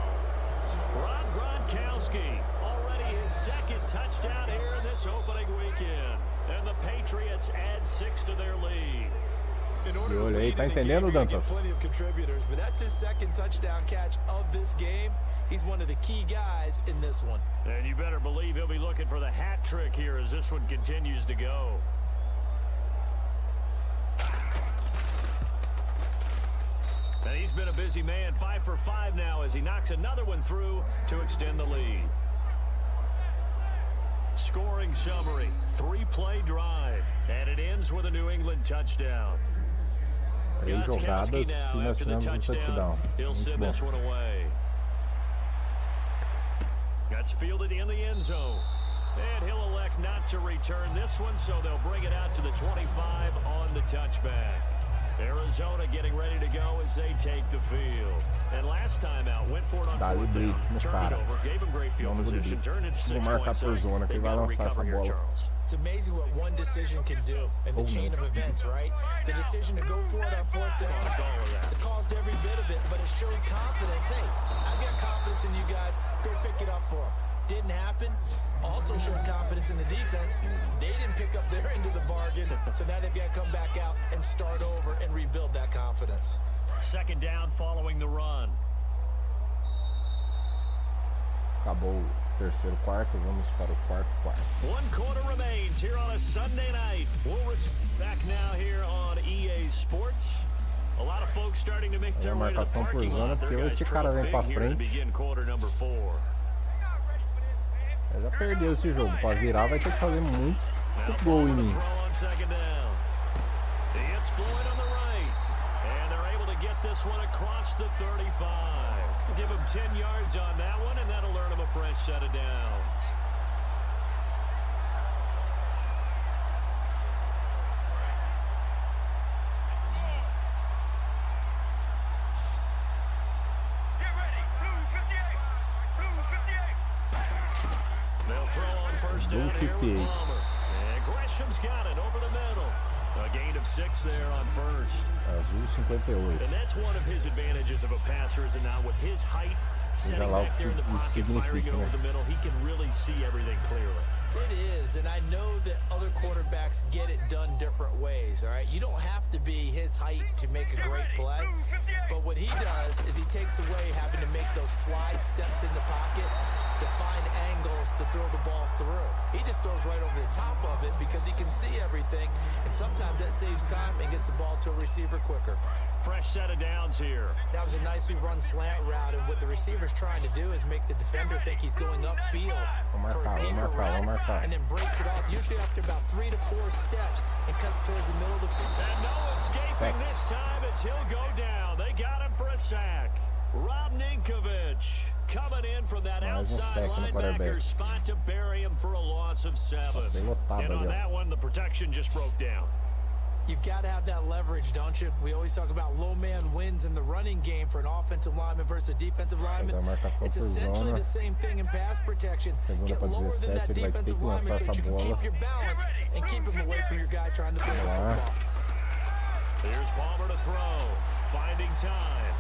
C: Rob Gronkowski already his 2nd touchdown here in this opening weekend. And the Patriots add 6 to their lead.
A: E olha aí, tá entendendo, Dantas?
D: Plenty of contributors, but that's his second touchdown catch of this game. He's one of the key guys in this one.
C: And you better believe he'll be looking for the hat trick here as this one continues to go. And he's been a busy man, 5 for 5 now as he knocks another one through to extend the lead. Scoring summary, 3-play drive, and it ends with a New England touchdown.
A: 3 jogadas e nós tivemos touchdown.
C: He'll send this one away. That's fielded in the end zone. And he'll elect not to return this one, so they'll bring it out to the 25 on the touchback. Arizona getting ready to go as they take the field. And last time out, went for it on 4th down, turned it over, gave him great field position, turned it to 6 points. They've got to recover here, Charles.
D: It's amazing what one decision can do in the chain of events, right? The decision to go for it on 4th down.
C: Caused all of that.
D: It caused every bit of it, but it showed confidence. Hey, I've got confidence in you guys. Go pick it up for them. Didn't happen. Also showed confidence in the defense. They didn't pick up their end of the bargain, so now they've got to come back out and start over and rebuild that confidence.
C: 2nd down following the run.
A: Acabou o terceiro quarto, vamos para o quarto.
C: 1 quarter remains here on a Sunday night. We'll back now here on EA Sports. A lot of folks starting to make their way to the parking lot.
A: Porque esse cara vem pra frente. Já perdeu esse jogo. Pra virar vai ter que fazer muito gol em mim.
C: It's Floyd on the right. And they're able to get this one across the 35. Give him 10 yards on that one, and that'll earn him a fresh set of downs.
E: Get ready. Blue 58. Blue 58.
C: They'll throw on 1st down here with Palmer. And Gresham's got it over the middle. A gain of 6 there on 1st.
A: Azul 58.
C: And that's one of his advantages of a passer, is that now with his height, setting back there in the pocket, firing it over the middle, he can really see everything clearly.
D: It is, and I know that other quarterbacks get it done different ways, all right? You don't have to be his height to make a great play, but what he does is he takes away having to make those slide steps in the pocket to find angles to throw the ball through. He just throws right over the top of it because he can see everything, and sometimes that saves time and gets the ball to a receiver quicker.
C: Fresh set of downs here.
D: That was a nicely run slant route, and what the receiver's trying to do is make the defender think he's going upfield for a deeper route, and then breaks it off, usually after about 3 to 4 steps, and cuts towards the middle of the field.
C: And no escaping this time as he'll go down. They got him for a sack. Rob Ninkovich coming in from that outside linebacker spot to bury him for a loss of 7. And on that one, the protection just broke down.
D: You've got to have that leverage, don't you? We always talk about low man wins in the running game for an offensive lineman versus a defensive lineman. It's essentially the same thing in pass protection. Get lower than that defensive lineman so that you can keep your balance and keep him away from your guy trying to throw the football.
C: Here's Palmer to throw. Finding time.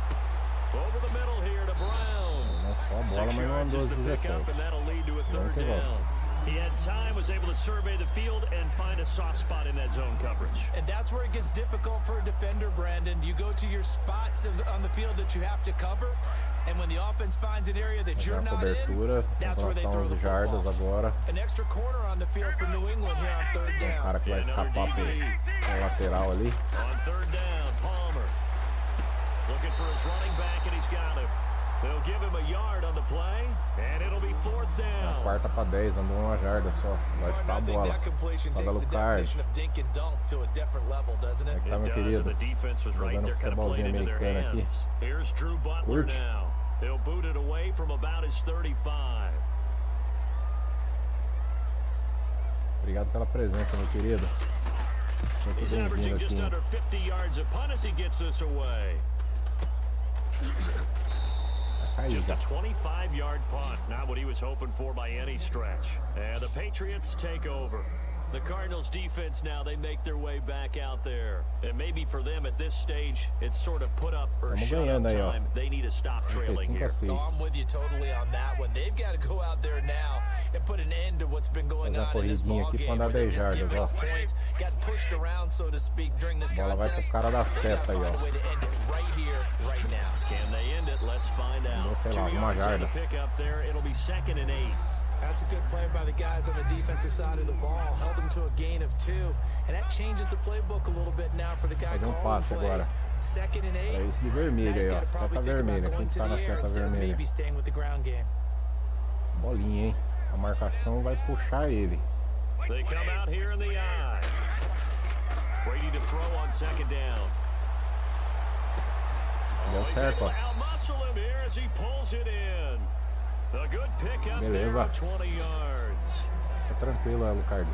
C: Over the middle here to Brown. 6 yards is the pickup, and that'll lead to a 3rd down. He had time, was able to survey the field and find a soft spot in that zone coverage.
D: And that's where it gets difficult for a defender, Brandon. You go to your spots on the field that you have to cover, and when the offense finds an area that you're not in, that's where they throw the football. An extra corner on the field for New England here on 3rd down.
A: Cara que vai escapar pro lateral ali.
C: On 3rd down, Palmer looking for his running back, and he's got him. They'll give him a yard on the play, and it'll be 4th down.
A: 4ª para 10, andou uma jarda só. Vai chutar a bola. Só pelo card. Tá, meu querido? Jogando futebolzinho americano aqui.
C: Here's Drew Butler now. They'll boot it away from about his 35.
A: Obrigado pela presença, meu querido.
C: He's averaging just under 50 yards a punt as he gets this away. Just a 25-yard punt, not what he was hoping for by any stretch. And the Patriots take over. The Cardinals defense now, they make their way back out there. And maybe for them at this stage, it's sort of put up or shut up time. They need to stop trailing here.
D: I'm with you totally on that one. They've got to go out there now and put an end to what's what's been going on in this ball game. They're just giving up points, got pushed around, so to speak, during this
A: Bola vai pro cara da seta aí, ó.
D: Right here, right now.
C: Can they end it? Let's find out.
A: Sei lá, uma jarda.
C: Pick up there. It'll be 2nd and 8.
D: That's a good play by the guys on the defensive side of the ball. Held them to a gain of 2, and that changes the playbook a little bit now for the guy calling the plays. 2nd and 8.
A: É esse de vermelho aí, ó. Seta vermelha. Quem tá na seta vermelha? Bolinha, hein? A marcação vai puxar ele.
C: They come out here in the eye. Brady to throw on 2nd down.
A: Deu certo, ó.
C: Outmuscle him here as he pulls it in. A good pick up there of 20 yards.
A: Tá tranquilo, Lucardo.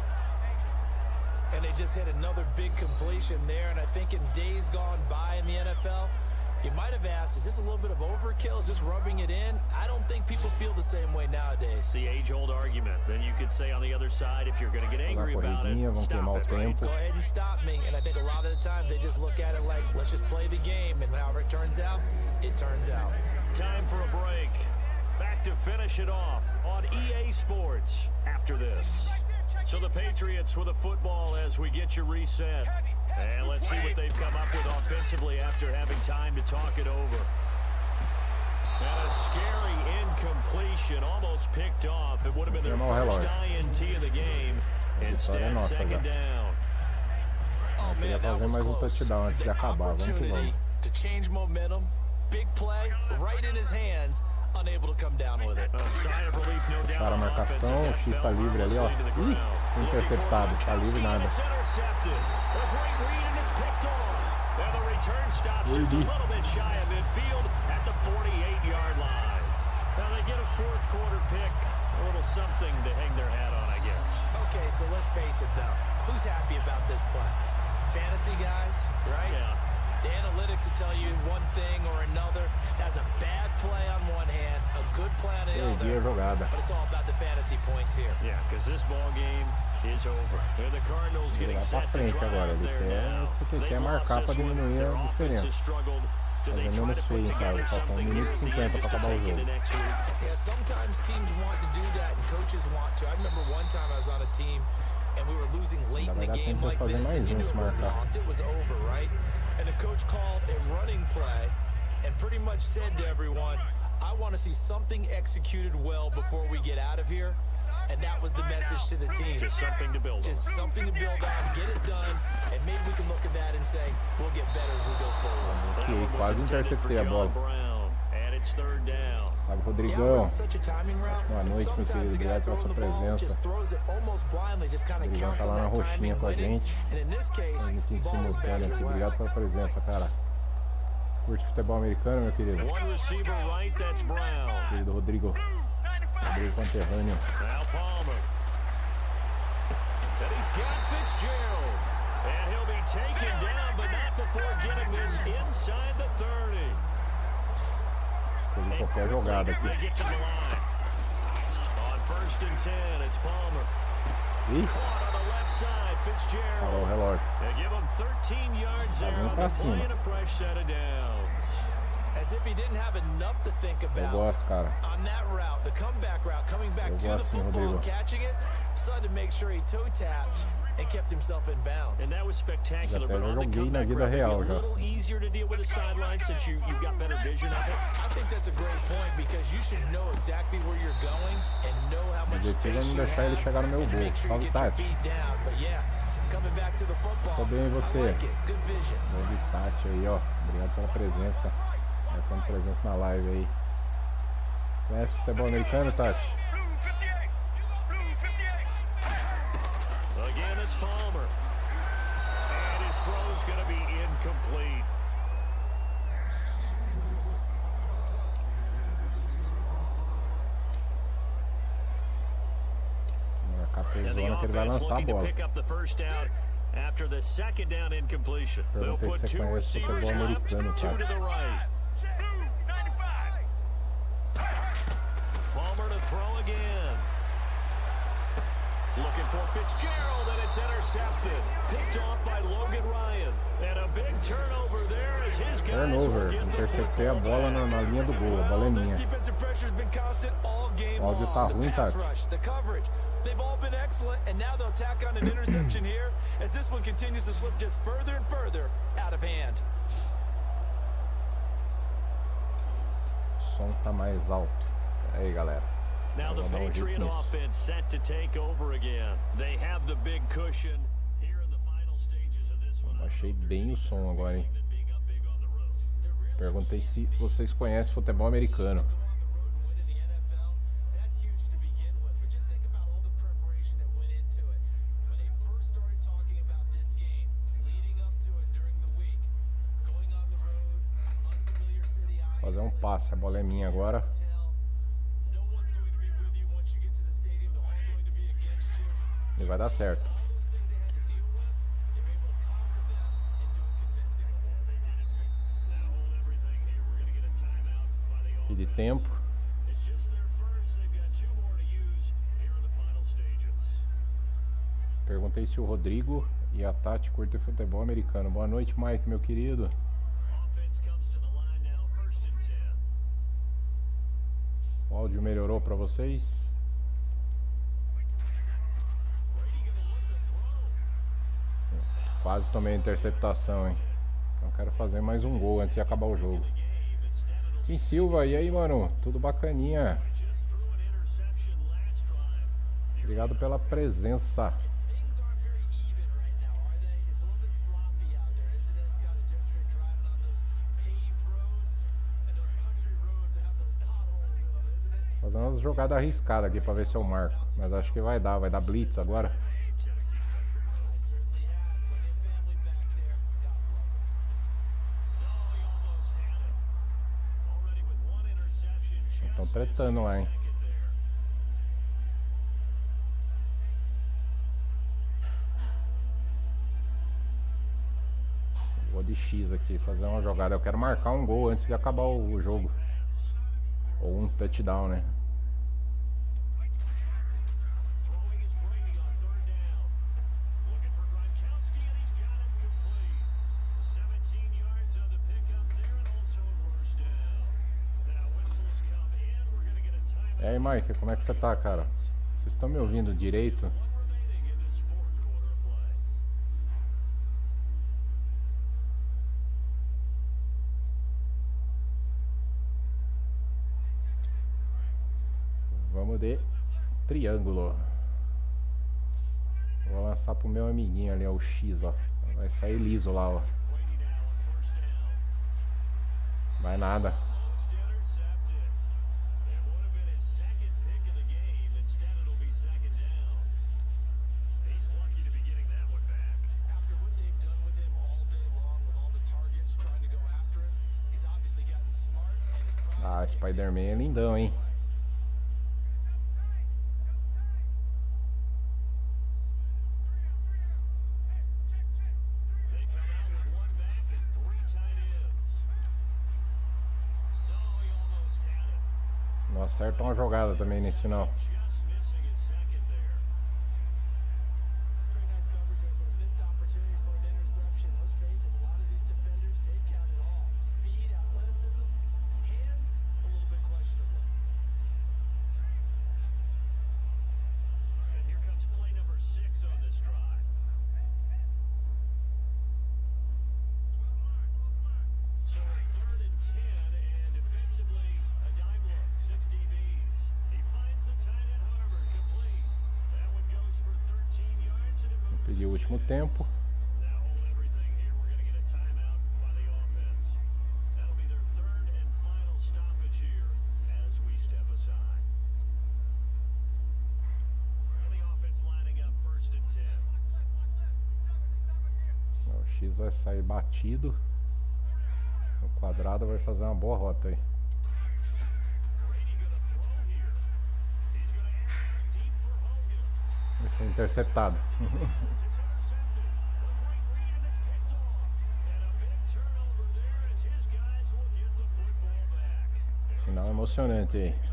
D: And they just hit another big completion there, and I think in days gone by in the NFL, you might have asked, is this a little bit of overkill? Is this rubbing it in? I don't think people feel the same way nowadays.
C: The age-old argument. Then you could say on the other side, if you're going to get angry about it, stop it, right?
D: Go ahead and stop me. And I think a lot of the times they just look at it like, let's just play the game. And however it turns out, it turns out.
C: Time for a break. Back to finish it off on EA Sports after this. So the Patriots with a football as we get you reset. And let's see what they've come up with offensively after having time to talk it over. And a scary incompletion, almost picked off. It would have been their first INT of the game. Instead, 2nd down.
D: Oh man, that was close. The opportunity to change momentum. Big play, right in his hands. Unable to come down with it.
A: Para a marcação, o X tá livre ali, ó. Ih, interceptado, tá livre nada.
D: Okay, so let's face it though. Who's happy about this play? Fantasy guys, right?
C: Yeah.
D: The analytics will tell you one thing or another. That's a bad play on one hand, a good play on the other. But it's all about the fantasy points here.
C: Yeah, because this ball game is over. And the Cardinals getting set to drive
A: agora. Ele quer marcar para diminuir a diferença. Fazendo menos feio em casa. Falta 1 minuto e 50 para acabar o jogo.
D: Yeah, sometimes teams want to do that and coaches want to. I remember one time I was on a team and we were losing late in the game like this, and you knew it was lost. It was over, right? And the coach called a running play and pretty much said to everyone, I want to see something executed well before we get out of here. And that was the message to the team.
C: Just something to build on.
D: Just something to build on, get it done, and maybe we can look at that and say, we'll get better as we go forward.
A: Ok, quase interceptei a bola. Salve, Rodrigão. Boa noite, meu querido. Obrigado pela sua presença. O Rodrigão tá lá na roxinha com a gente. Transmitindo simultâneo aqui. Obrigado pela presença, cara. Curte futebol americano, meu querido? Querido Rodrigo. Rodrigo conterrâneo.
C: And he'll be taken down, but not before getting this inside the 30.
A: Escolhi qualquer jogada aqui.
C: On 1st and 10, it's Palmer.
A: Ih!
C: On the left side, Fitzgerald.
A: Parou o relógio.
C: They give him 13 yards there on the play and a fresh set of downs.
D: As if he didn't have enough to think about.
A: Eu gosto, cara.
D: On that route, the comeback route, coming back to the football and catching it, decided to make sure he toe tapped and kept himself in bounds.
C: And that was spectacular.
A: But on the comeback route,
C: a little easier to deal with the sideline since you've got better vision of it.
D: I think that's a great point because you should know exactly where you're going and know how much space you have and make sure you get your feet down. But yeah, coming back to the football,
A: Tô bem, e você?
D: I like it. Good vision.
A: Novo Tati aí, ó. Obrigado pela presença. Marcando presença na live aí. Conhece futebol americano, Tati?
C: Again, it's Palmer. And his throw's going to be incomplete.
A: Marcar a zona que ele vai lançar a bola.
C: After the 2nd down incompletion. They'll put 2 receivers left, 2 to the right. Palmer to throw again. Looking for Fitzgerald, and It's intercepted. Picked off by Logan Ryan. And a big turnover there as his guys
A: Turnover. Interceptei a bola na linha do gol. A bola é minha. O áudio tá ruim, tá?
D: They've all been excellent, and now they'll tack on an interception here as this one continues to slip just further and further out of hand.
A: O som tá mais alto. Pera aí, galera.
C: Now the Patriot offense set to take over again. They have the big cushion here in the final stages of this one.
A: Baixei bem o som agora, hein? Perguntei se vocês conhecem futebol americano. Fazer um passe, a bola é minha agora. E vai dar certo. E de tempo. Perguntei se o Rodrigo e a Tati curtem futebol americano. Boa noite, Mike, meu querido. O áudio melhorou para vocês? Quase tomei a interceptação, hein? Então quero fazer mais um gol antes de acabar o jogo. Tim Silva, e aí, mano? Tudo bacaninha? Obrigado pela presença. Fazendo umas jogadas arriscadas aqui pra ver se eu marco. Mas acho que vai dar blitz agora. Estão tretando lá, hein? Vou de X aqui, fazer uma jogada. Eu quero marcar um gol antes de acabar o jogo. Ou um touchdown, né? E aí, Mike, como é que você tá, cara? Vocês estão me ouvindo direito? Vamos de triângulo. Vou lançar pro meu amiguinho ali, ó, o X, ó. Vai sair liso lá, ó. Vai nada. Ah, Spider-Man é lindão, hein? Não acerta uma jogada também nesse final. Pedir o último tempo. O X vai sair batido. O quadrado vai fazer uma boa rota aí. E foi interceptado. Final emocionante aí.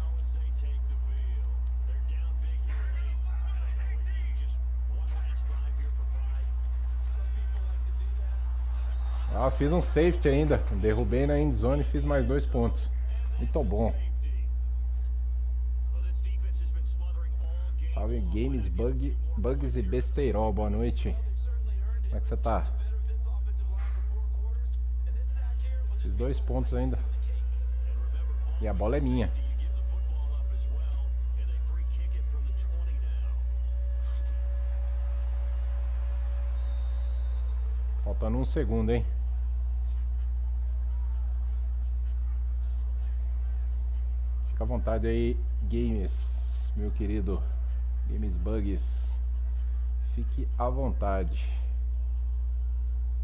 A: Ah, fiz um safety ainda. Derrubei na endzone e fiz mais 2 pontos. Muito bom. Salve games, bugs e besteirol. Boa noite. Como é que você tá? Fiz 2 pontos ainda. E a bola é minha. Faltando 1 segundo, hein? Fica à vontade aí, games, meu querido. Games Bugs. Fique à vontade.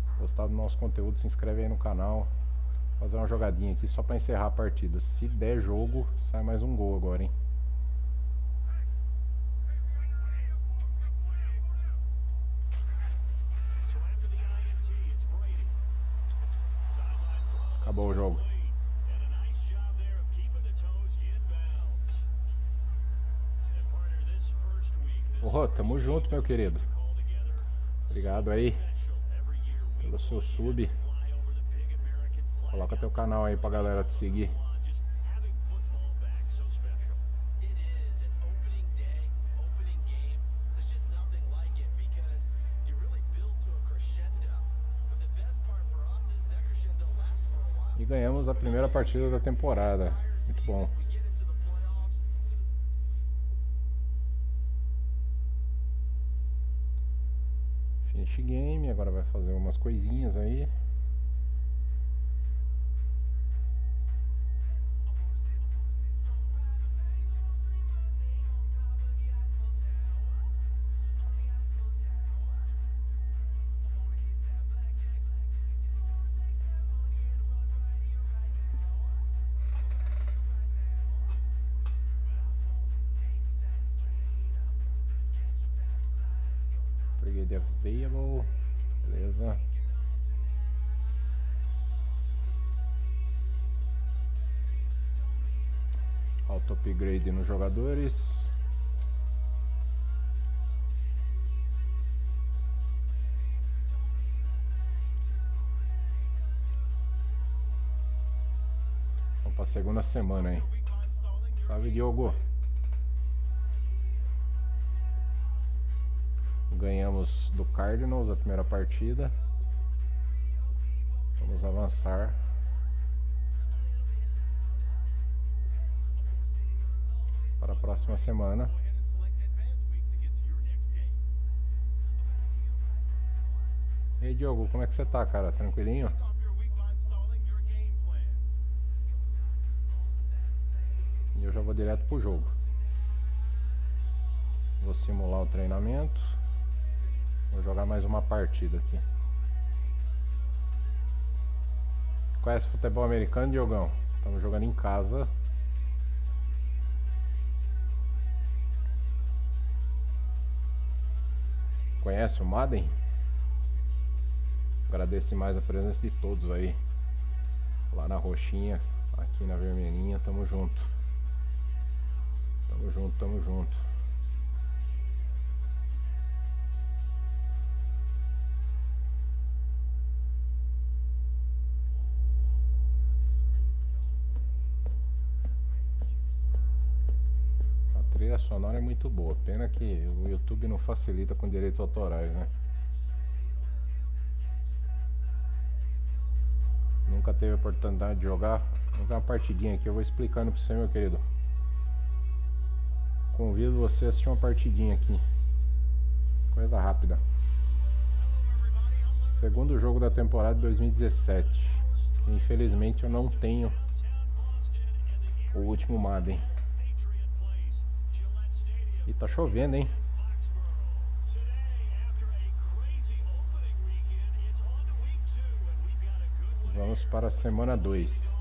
A: Se gostar do nosso conteúdo, se inscreve aí no canal. Vou fazer uma jogadinha aqui só pra encerrar a partida. Se der jogo, sai mais um gol agora, hein? Acabou o jogo. Ô, tamo junto, meu querido. Obrigado aí pelo seu sub. Coloca teu canal aí pra galera te seguir. E ganhamos a primeira partida da temporada. Muito bom. Finish game. Agora vai fazer umas coisinhas aí. Available, beleza. Auto upgrade nos jogadores. Vamos para a segunda semana aí. Salve, Diogo. Ganhamos do Cardinals a primeira partida. Vamos avançar. Para a próxima semana. E aí, Diogo, como é que você tá, cara? Tranquilinho? E eu já vou direto pro jogo. Vou simular o treinamento. Vou jogar mais uma partida aqui. Conhece futebol americano, Diogão? Estamos jogando em casa. Conhece o Madden? Agradeço mais a presença de todos aí. Lá na roxinha, aqui na vermelhinha. Tamo junto. Tamo junto, tamo junto. A trilha sonora é muito boa. Pena que o YouTube não facilita com direitos autorais, né? Nunca teve a oportunidade de jogar. Vamos dar uma partidinha aqui. Eu vou explicando pra você, meu querido. Convido você a assistir uma partidinha aqui. Coisa rápida. Segundo jogo da temporada de 2017. Infelizmente eu não tenho o último Madden. E tá chovendo, hein? Vamos para a semana 2.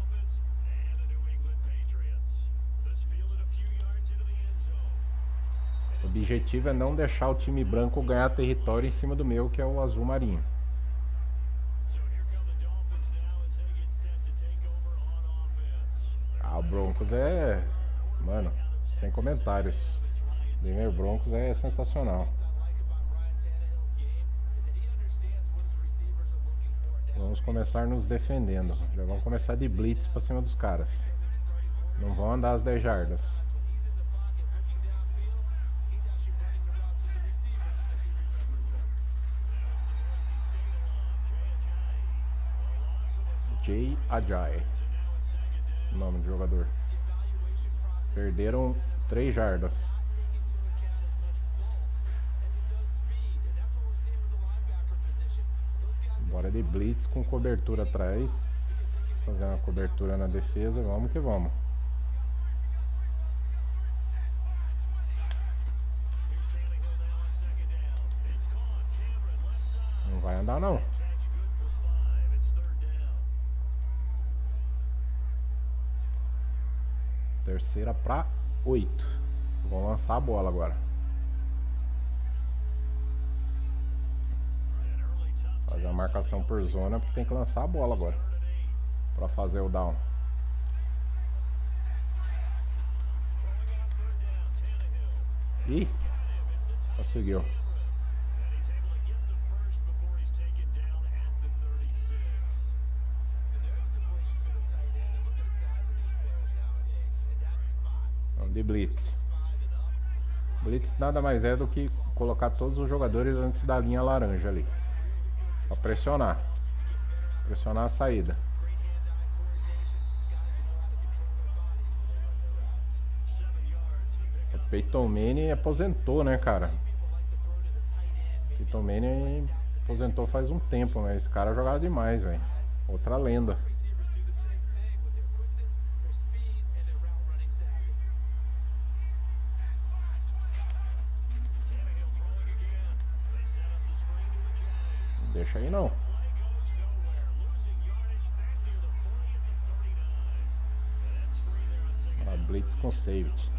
A: O objetivo é não deixar o time branco ganhar território em cima do meu, que é o azul marinho. Ah, o Broncos é... Mano, sem comentários. Denver Broncos é sensacional. Vamos começar nos defendendo. Já vamos começar de blitz pra cima dos caras. Não vão andar as 10 jardas. Jay Ajay, nome do jogador. Perderam 3 jardas. Bora de blitz com cobertura atrás. Fazer uma cobertura na defesa. Vamos que vamos. Não vai andar não. Terceira para 8. Vou lançar a bola agora. Fazer a marcação por zona, porque tem que lançar a bola agora para fazer o down. Ih, conseguiu. De blitz. Blitz nada mais é do que colocar todos os jogadores antes da linha laranja ali, para pressionar a saída. O Peyton Manning aposentou, né, cara? O Peyton Manning aposentou faz um tempo, mas esse cara jogava demais, velho. Outra lenda. Deixa aí não. Blitz com safety.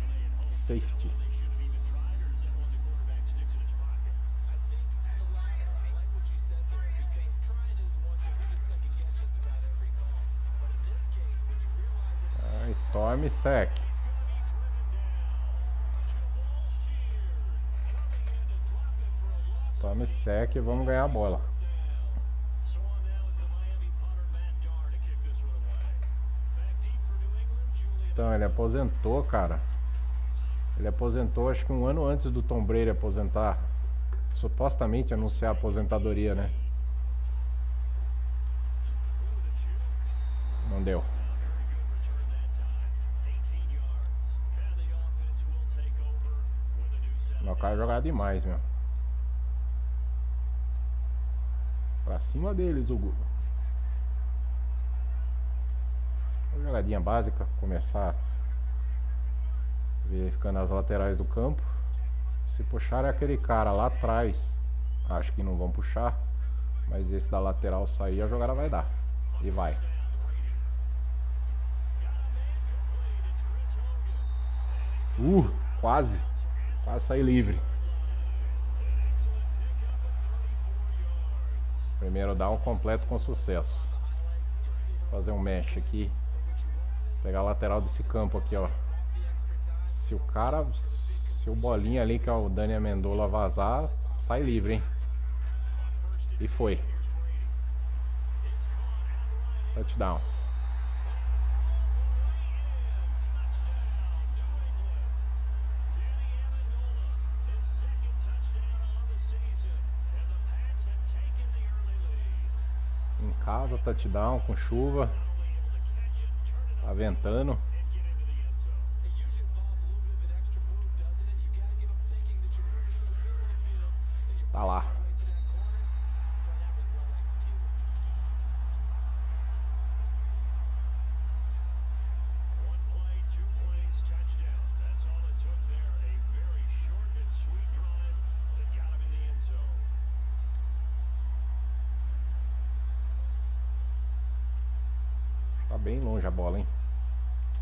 A: Ai, tome sec. Tome sec e vamos ganhar a bola. Então, ele aposentou, cara. Ele aposentou acho que um ano antes do Tom Brady aposentar. Supostamente anunciar a aposentadoria, né? Não deu. O cara jogava demais, meu. Pra cima deles, o Google. Uma jogadinha básica, começar verificando as laterais do campo. Se puxar aquele cara lá atrás, acho que não vão puxar, mas esse da lateral sair, a jogada vai dar. E vai. Quase saí livre. Primeiro down completo com sucesso. Fazer um mesh aqui. Pegar a lateral desse campo aqui, ó. Se o bolinha ali, que é o Dani Amendola, vazar, sai livre, hein? E foi. Touchdown. Em casa, touchdown com chuva. Tá ventando. Tá lá. Tá bem longe a bola, hein?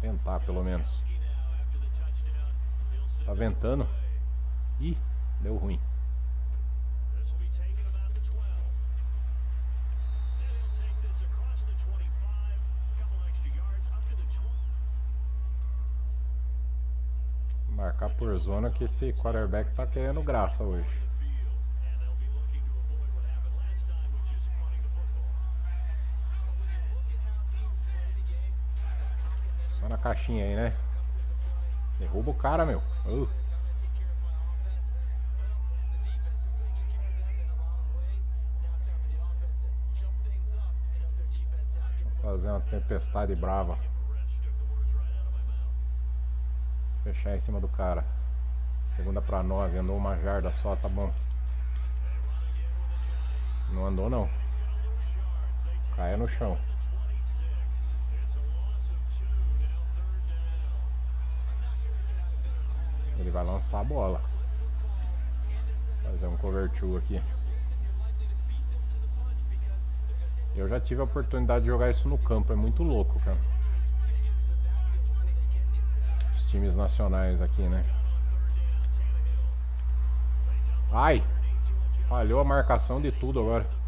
A: Tentar pelo menos. Tá ventando. Ih, deu ruim. Marcar por zona que esse quarterback tá querendo graça hoje. caixinha aí, né? Derruba o cara, meu. Vou fazer uma tempestade brava. Fechar em cima do cara. Segunda pra 9, andou uma jarda só, tá bom. Não andou não. Caia no chão. Ele vai lançar a bola. Fazer um cover 2 aqui. Eu já tive a oportunidade de jogar isso no campo, é muito louco, cara. Os times nacionais aqui, né? Ai! Falhou a marcação de tudo agora.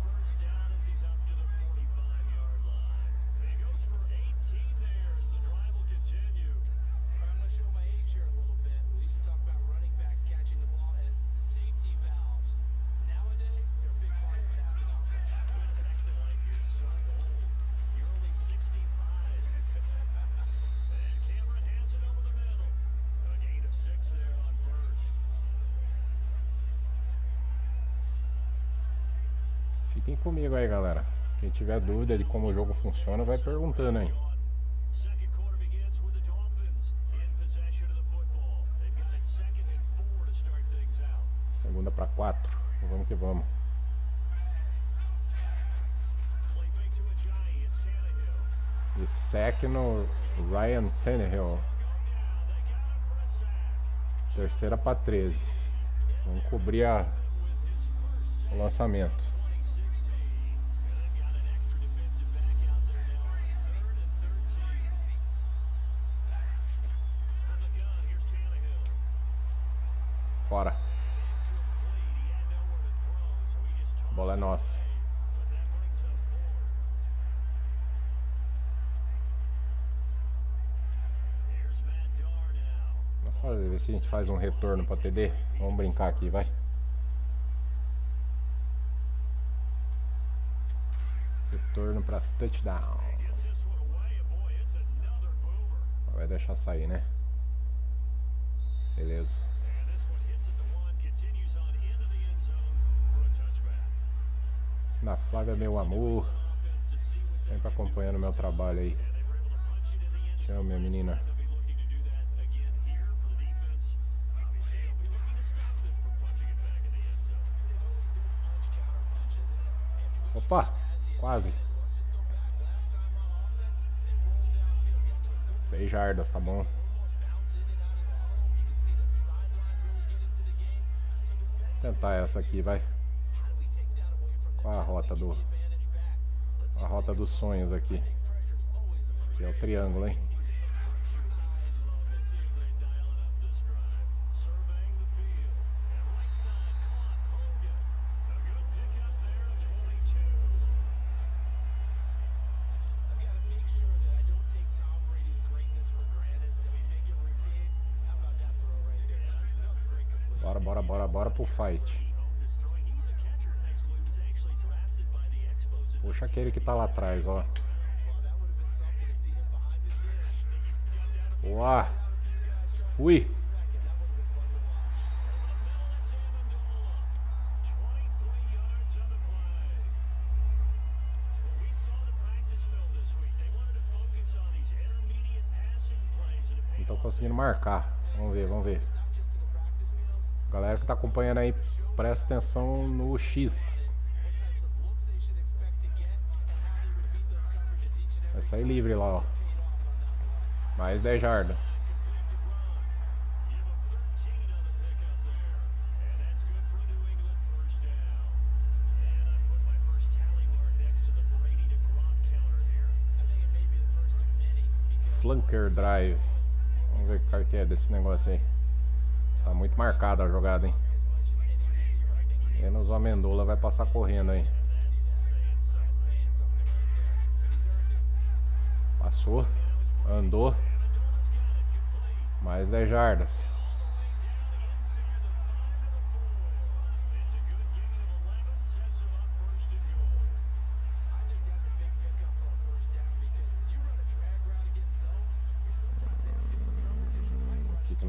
A: Fiquem comigo aí, galera. Quem tiver dúvida de como o jogo funciona, vai perguntando aí. Segunda para 4. Vamos que vamos. E sec no Ryan Tannehill. Terceira para 13. Vamos cobrir o lançamento. Fora. A bola é nossa. Vamos ver se a gente faz um retorno para TD. Vamos brincar aqui, vai. Retorno para touchdown. Vai deixar sair, né? Beleza. Na Flávia, meu amor, sempre acompanhando meu trabalho aí. Tchau, minha menina. Opa, quase. 6 jardas, tá bom. Vou tentar essa aqui, vai. Qual a rota dos sonhos aqui? Que é o triângulo, hein? Bora pro fight. Puxa aquele que tá lá atrás, ó. Boa. Fui. Não tô conseguindo marcar. Vamos ver. Galera que tá acompanhando aí, presta atenção no X. Vai sair livre lá, ó. Mais 10 jardas. Flanker drive. Vamos ver o que é desse negócio aí. Tá muito marcada a jogada, hein? Menos o Amendola vai passar correndo aí. Passou. Andou. Mais 10 jardas.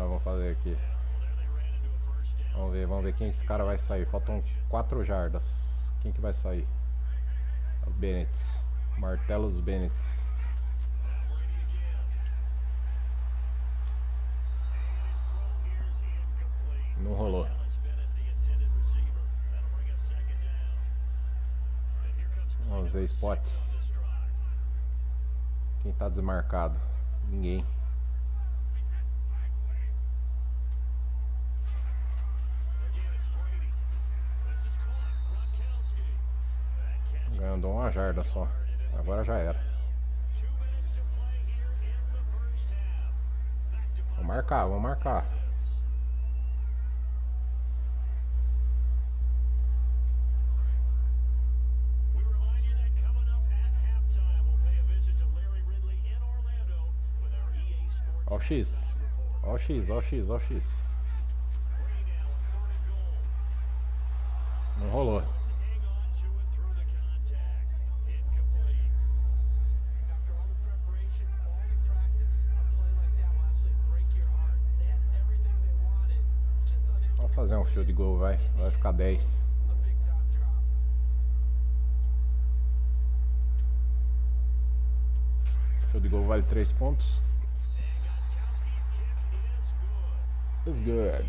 A: nós vamos fazer aqui? Vamos ver quem esse cara vai sair. Faltam 4 jardas. Quem que vai sair? O Bennett. Martellus Bennett. Não rolou. Vamos ver spot. Quem tá desmarcado? Ninguém. Ganhando uma jarda só. Agora já era. Vamos marcar, vamos marcar. Ó o X. Ó o X, ó o X, ó o X. Não rolou. Vamos fazer um field goal, vai ficar 10. Field goal vale 3 pontos. It's good.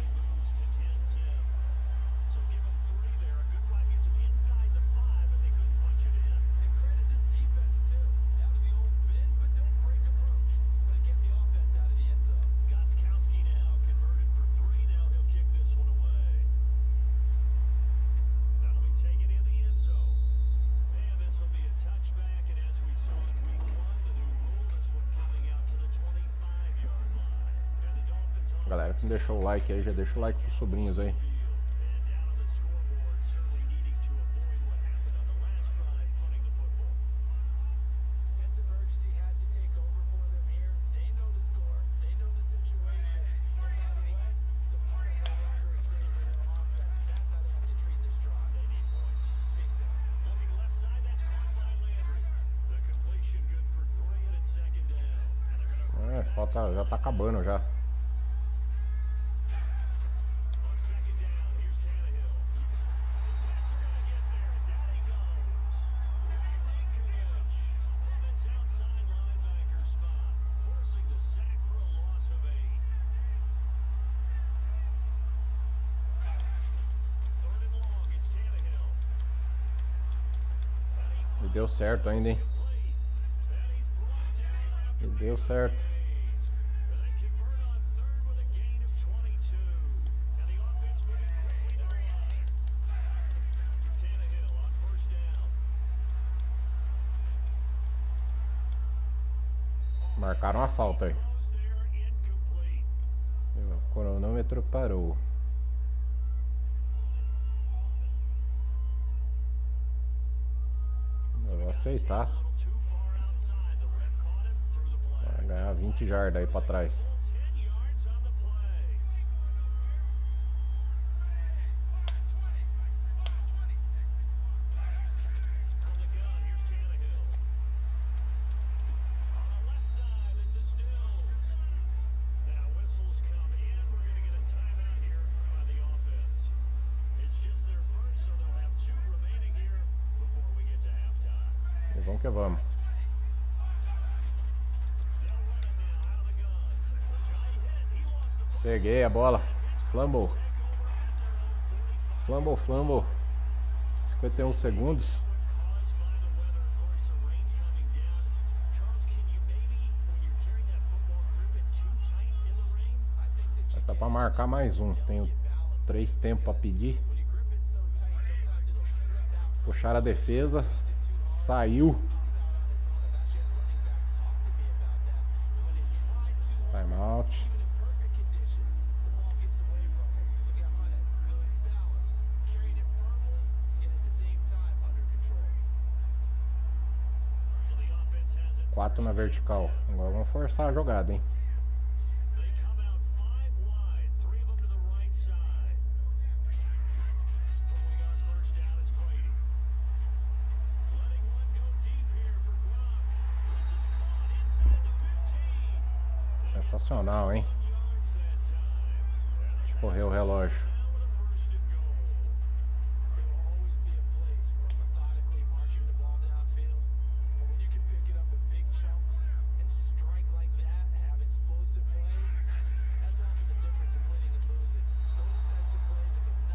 A: Galera, quem deixou o like aí, já deixa o like pros sobrinhos aí. Falta, já tá acabando já. E deu certo ainda, hein? E deu certo. Marcaram a falta aí. O cronômetro parou. Eu vou aceitar. Vai ganhar 20 jardas aí pra trás. Vamos que vamos. Peguei a bola. Fumble. Fumble, fumble. 51 segundos. Mas dá pra marcar mais um. Tenho 3 tempos pra pedir. Puxaram a defesa. Saiu. Time out. Quatro na vertical. Agora vamos forçar a jogada, hein? Sensacional, hein? correr o relógio.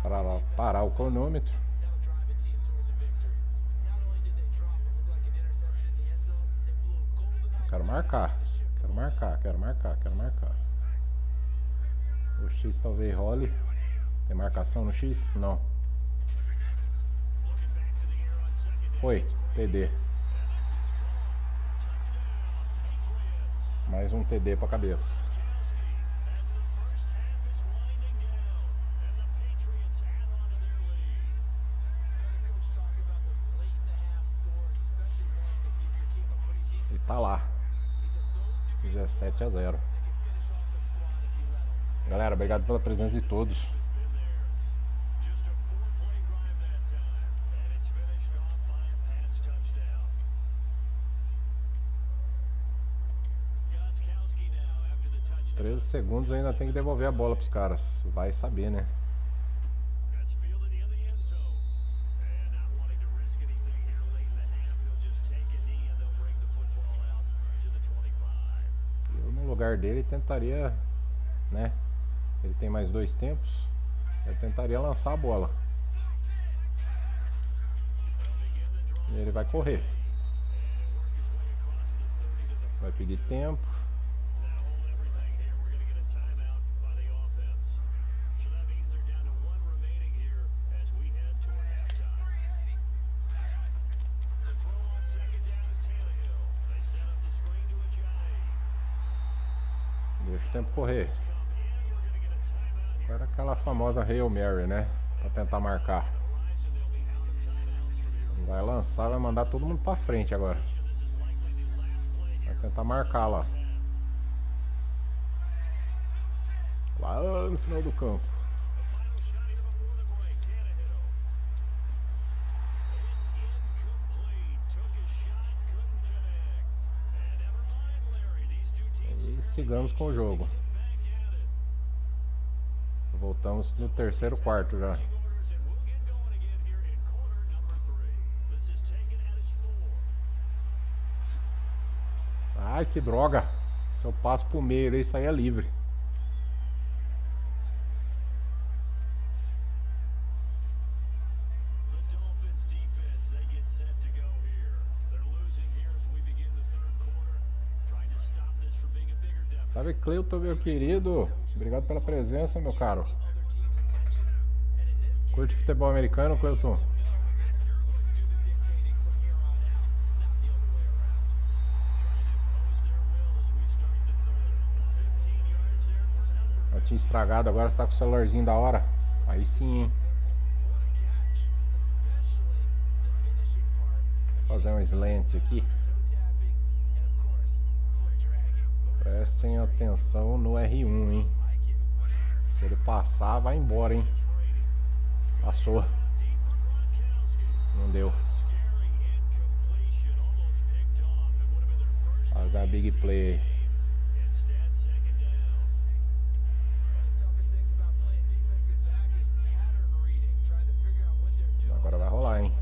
A: Para parar o cronômetro. Quero marcar. Quero marcar, quero marcar, quero marcar. O X talvez role. Tem marcação no X? Não. Foi, TD. Mais um TD pra cabeça. E tá lá. 17-0. Galera, obrigado pela presença de todos. Treze segundos, ainda tem que devolver a bola pros caras. Vai saber, né? Eu no lugar dele tentaria, né? Ele tem mais 2 tempos. Eu tentaria lançar a bola. E ele vai correr. Vai pedir tempo. Deixa o tempo correr. Agora aquela famosa Hail Mary, né? Pra tentar marcar. Vai lançar, vai mandar todo mundo pra frente agora. Vai tentar marcar lá. Lá no final do campo. E sigamos com o jogo. Voltamos no terceiro quarto já. Ai, que droga. Se eu passo pro meio, ele saia livre. Salve, Cleuton, meu querido. Obrigado pela presença, meu caro. Curte futebol americano, Cleuton? Eu tinha estragado, agora você tá com o celularzinho da hora. Aí sim, hein? Vou fazer um slant aqui. Prestem atenção no R1, hein? Se ele passar, vai embora, hein? Passou. Não deu. Fazer uma big play. Agora vai rolar, hein?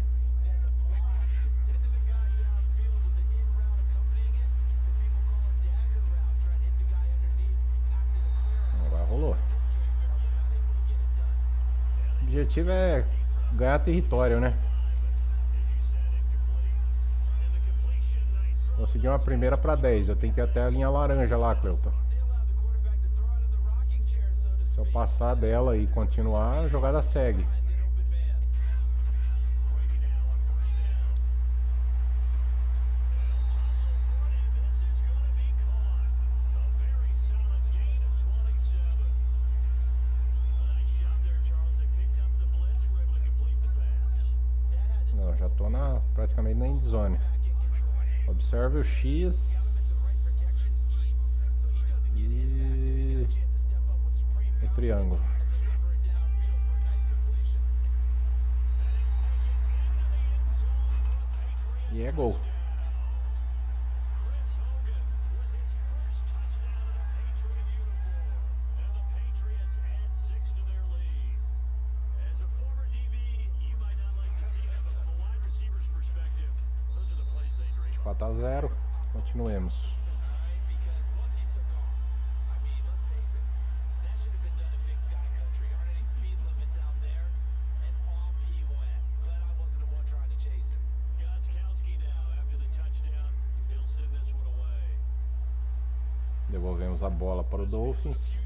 A: Rolou. O objetivo é ganhar território, né? Consegui uma primeira para 10. Eu tenho que ir até a linha laranja lá, Cleuton. Se eu passar dela e continuar, a jogada segue. Já tô praticamente na endzone. Observe o X e o triângulo. E é gol. 4-0. Continuemos. Devolvemos a bola para o Dolphins.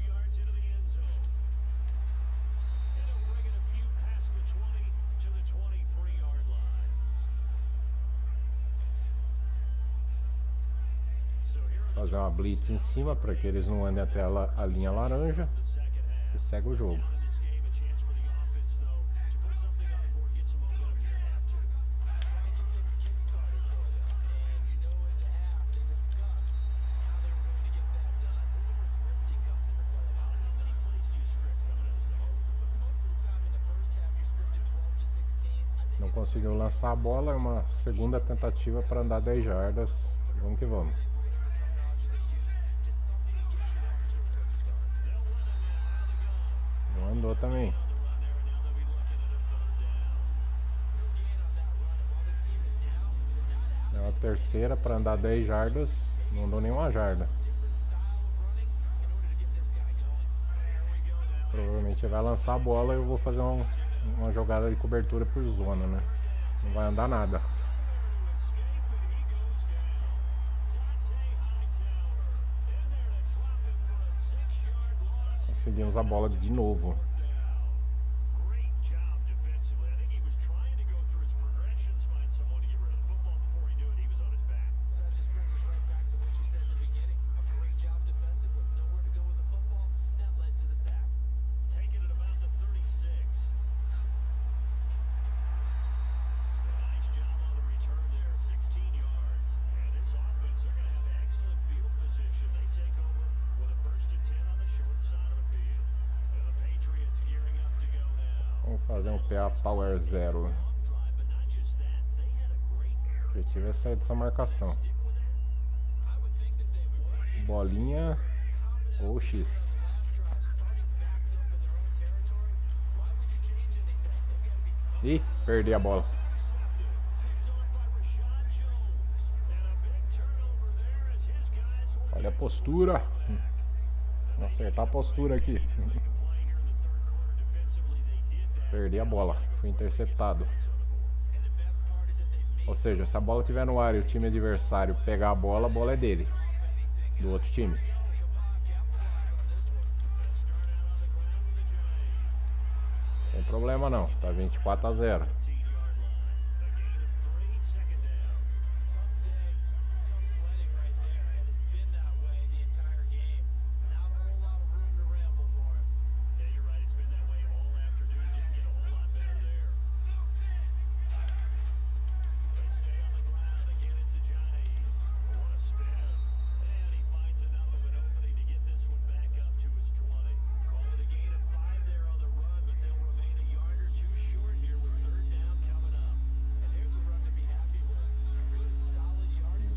A: Fazer uma blitz em cima para que eles não andem até a linha laranja e segue o jogo. Não conseguiu lançar a bola, é uma segunda tentativa para andar 10 jardas. Vamos que vamos. Não andou também. É a terceira para andar 10 jardas. Não andou nenhuma jarda. Provavelmente ele vai lançar a bola e eu vou fazer uma jogada de cobertura por zona, né? Não vai andar nada. Conseguimos a bola de novo. Vamos fazer um PA Power 0. O objetivo é sair dessa marcação. Bolinha ou X. Ih, perdi a bola. Olha a postura. Vou acertar a postura aqui. Perdi a bola, fui interceptado. Ou seja, se a bola estiver no ar e o time adversário pegar a bola é dele, do outro time. Não tem problema não, tá 24-0.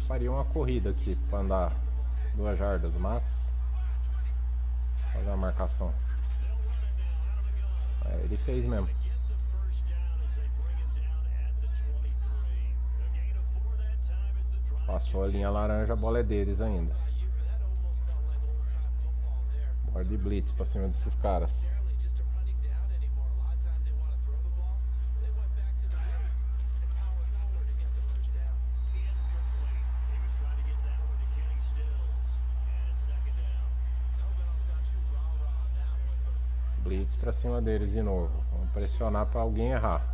A: Faria uma corrida aqui para andar 2 jardas, mas fazer uma marcação. Ele fez mesmo. Passou a linha laranja, a bola é deles ainda. Bora de blitz para cima desses caras. Blitz pra cima deles de novo. Vamos pressionar para alguém errar.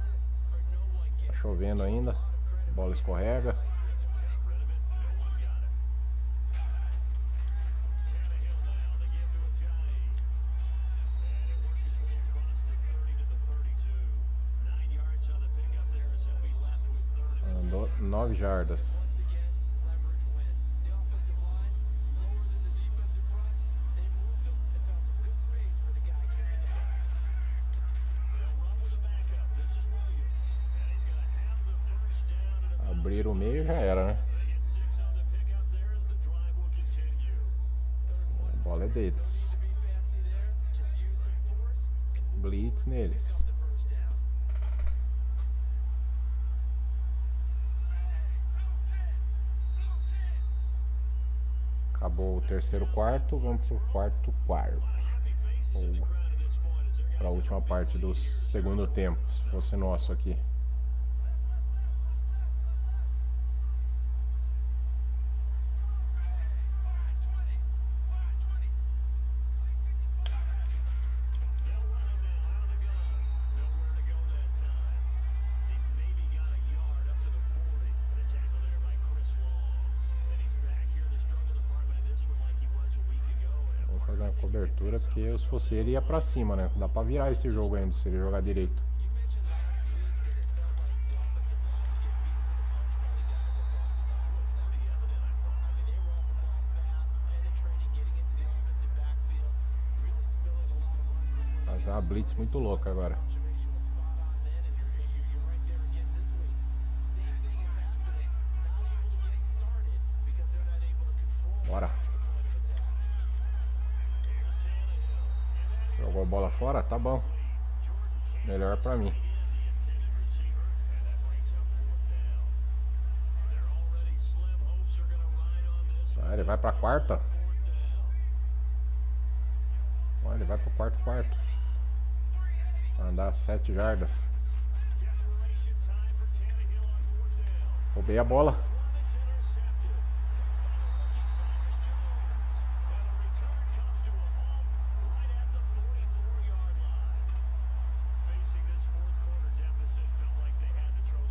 A: Tá chovendo ainda. A bola escorrega. Andou 9 jardas. Abrir o meio já era, né? A bola é deles. Blitz neles. Acabou o terceiro quarto, vamos pro quarto. Ou para a última parte do segundo tempo, se fosse nosso aqui. Fazer uma cobertura, porque se fosse ele ia pra cima, né? Dá pra virar esse jogo ainda se ele jogar direito. Fazer uma blitz muito louca agora. Bora. Jogou a bola fora? Tá bom. Melhor pra mim. Ah, ele vai pra quarta? Ah, ele vai pro quarto. Vai andar 7 jardas. Roubei a bola.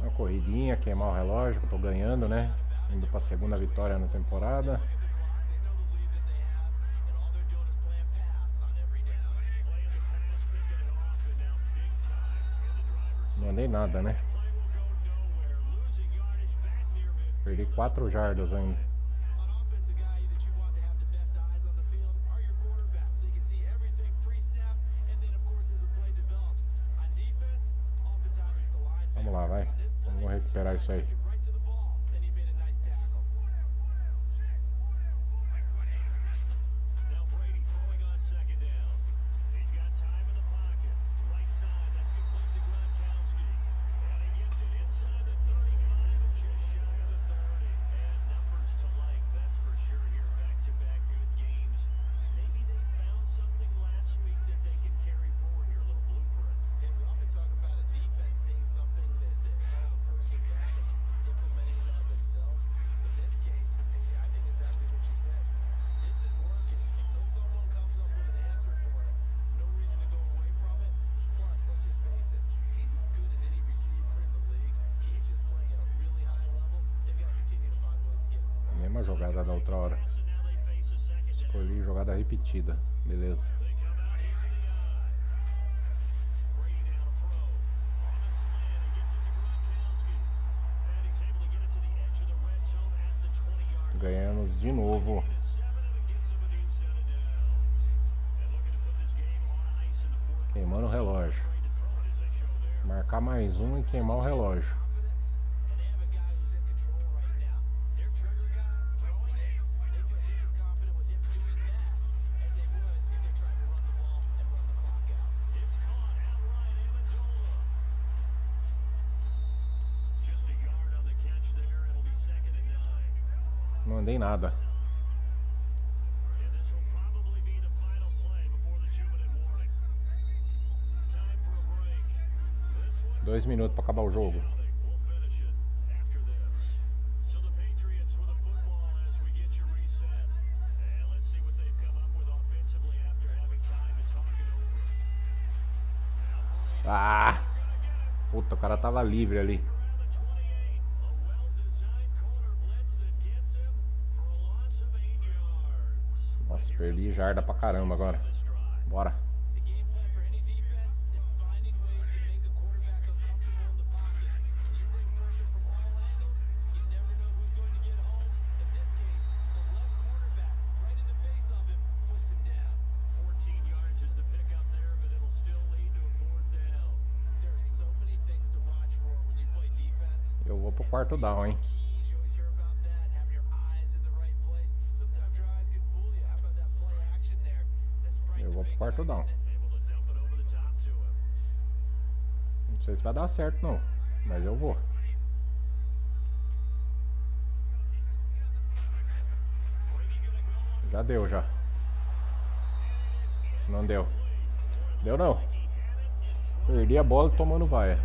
A: Uma corridinha, queimar o relógio, que eu tô ganhando, né? Indo pra segunda vitória na temporada. Não andei nada, né? Perdi 4 jardas ainda. Vamos lá, vai. Vamos recuperar isso aí. Mesma jogada da outra hora. Escolhi jogada repetida. Beleza. Ganhamos de novo. Queimando o relógio. Marcar mais um e queimar o relógio. Não andei nada. 2 minutos para acabar o jogo. Ah! Puta, o cara tava livre ali. Nossa, perdi jarda pra caramba agora. Bora. Eu vou pro quarto down, hein? Eu vou pro quarto down. Não sei se vai dar certo não, mas eu vou. Já deu, já. Não deu. Deu não. Perdi a bola tomando vaia.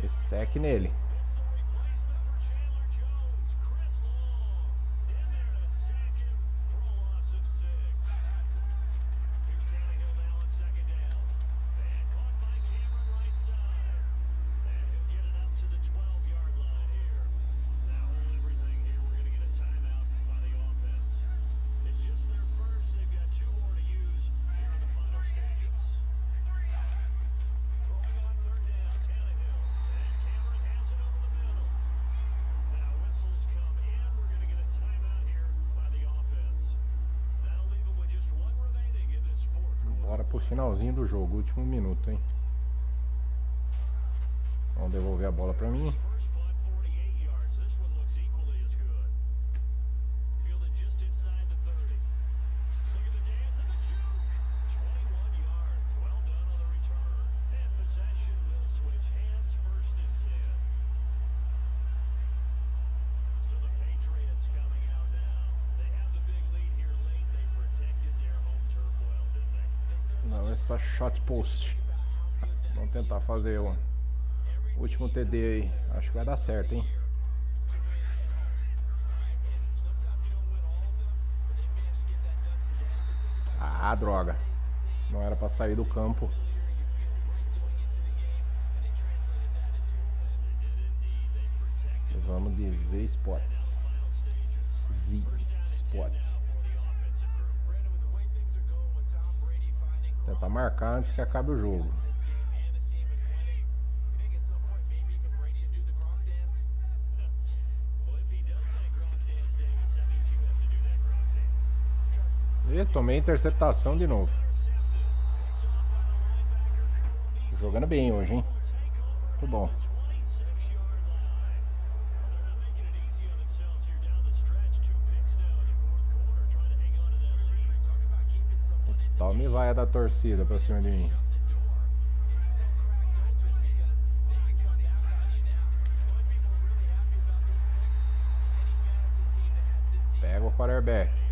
A: Esse sec nele. Bora pro finalzinho do jogo, último minuto, hein? Vamos devolver a bola pra mim. Não, essa shot post. Vamos tentar fazer o último TD aí. Acho que vai dar certo, hein? Ah, droga. Não era pra sair do campo. Vamos de Z Sports. Z Sports. Tentar marcar antes que acabe o jogo. E tomei interceptação de novo. Jogando bem hoje, hein? Muito bom. Tome vai da torcida pra cima de mim. Pega o quarterback.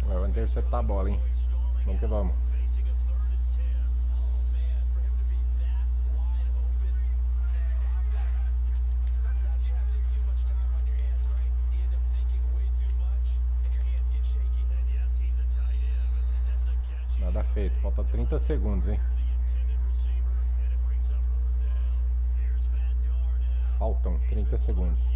A: Vai interceptar a bola, hein? Vamos que vamos. Nada feito, falta 30 segundos, hein? Faltam 30 segundos.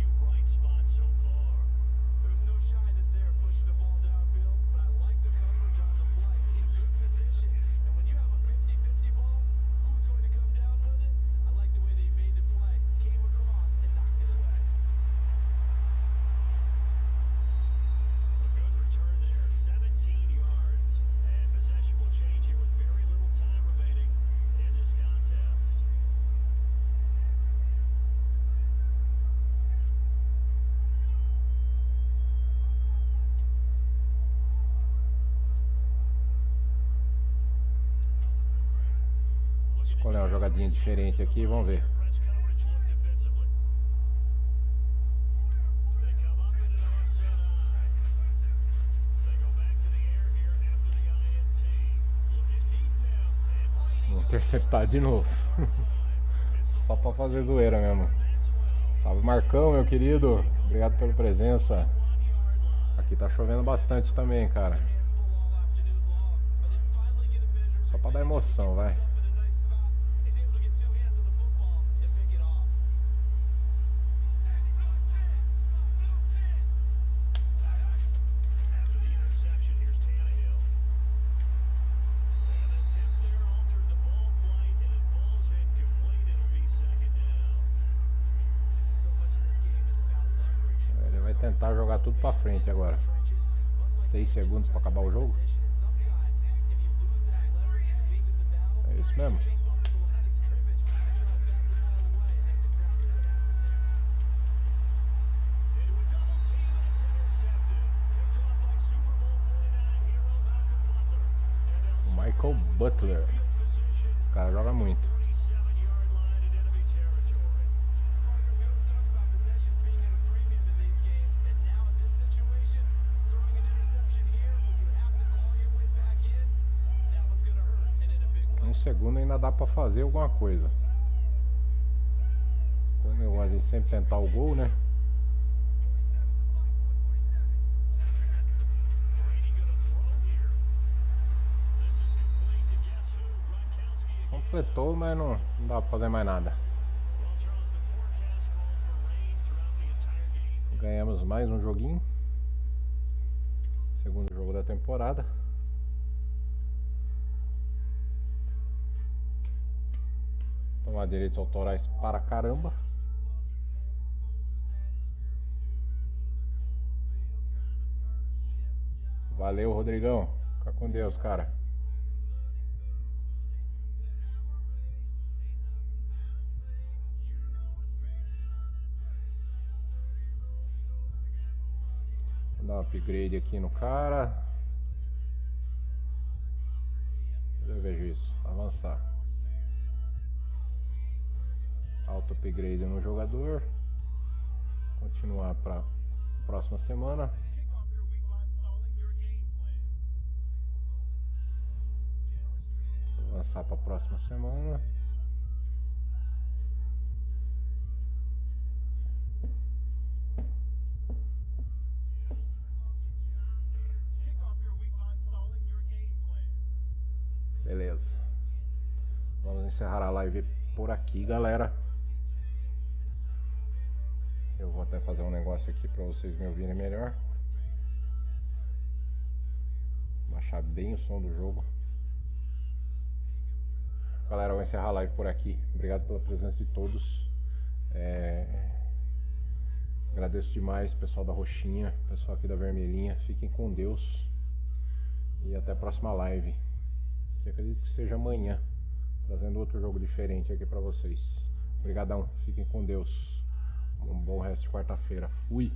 A: Escolher uma jogadinha diferente aqui, vamos ver. Vou interceptar de novo. Só pra fazer zoeira mesmo. Salve Marcão, meu querido. Obrigado pela presença. Aqui tá chovendo bastante também, cara. Só pra dar emoção, vai. jogar tudo pra frente agora. 6 segundos pra acabar o jogo. É isso mesmo. O Michael Butler. Esse cara joga muito. Um segundo ainda dá pra fazer alguma coisa. Como eu gosto de sempre tentar o gol, né? Completou, mas não dá pra fazer mais nada. Ganhamos mais um joguinho. Segundo jogo da temporada. Tomar direitos autorais para caramba. Valeu, Rodrigão. Fica com Deus, cara. Vou dar um upgrade aqui no cara. Eu vejo isso. Avançar. Auto upgrade no jogador. Continuar para próxima semana. Avançar para a próxima semana. Beleza. Vamos encerrar a live por aqui, galera. Eu vou até fazer um negócio aqui para vocês me ouvirem melhor. Baixar bem o som do jogo. Galera, eu vou encerrar a live por aqui. Obrigado pela presença de todos. Agradeço demais, pessoal da roxinha, pessoal aqui da vermelhinha. Fiquem com Deus. E até a próxima live. Que acredito que seja amanhã. Trazendo outro jogo diferente aqui pra vocês. Obrigadão. Fiquem com Deus. Um bom resto de quarta-feira. Fui!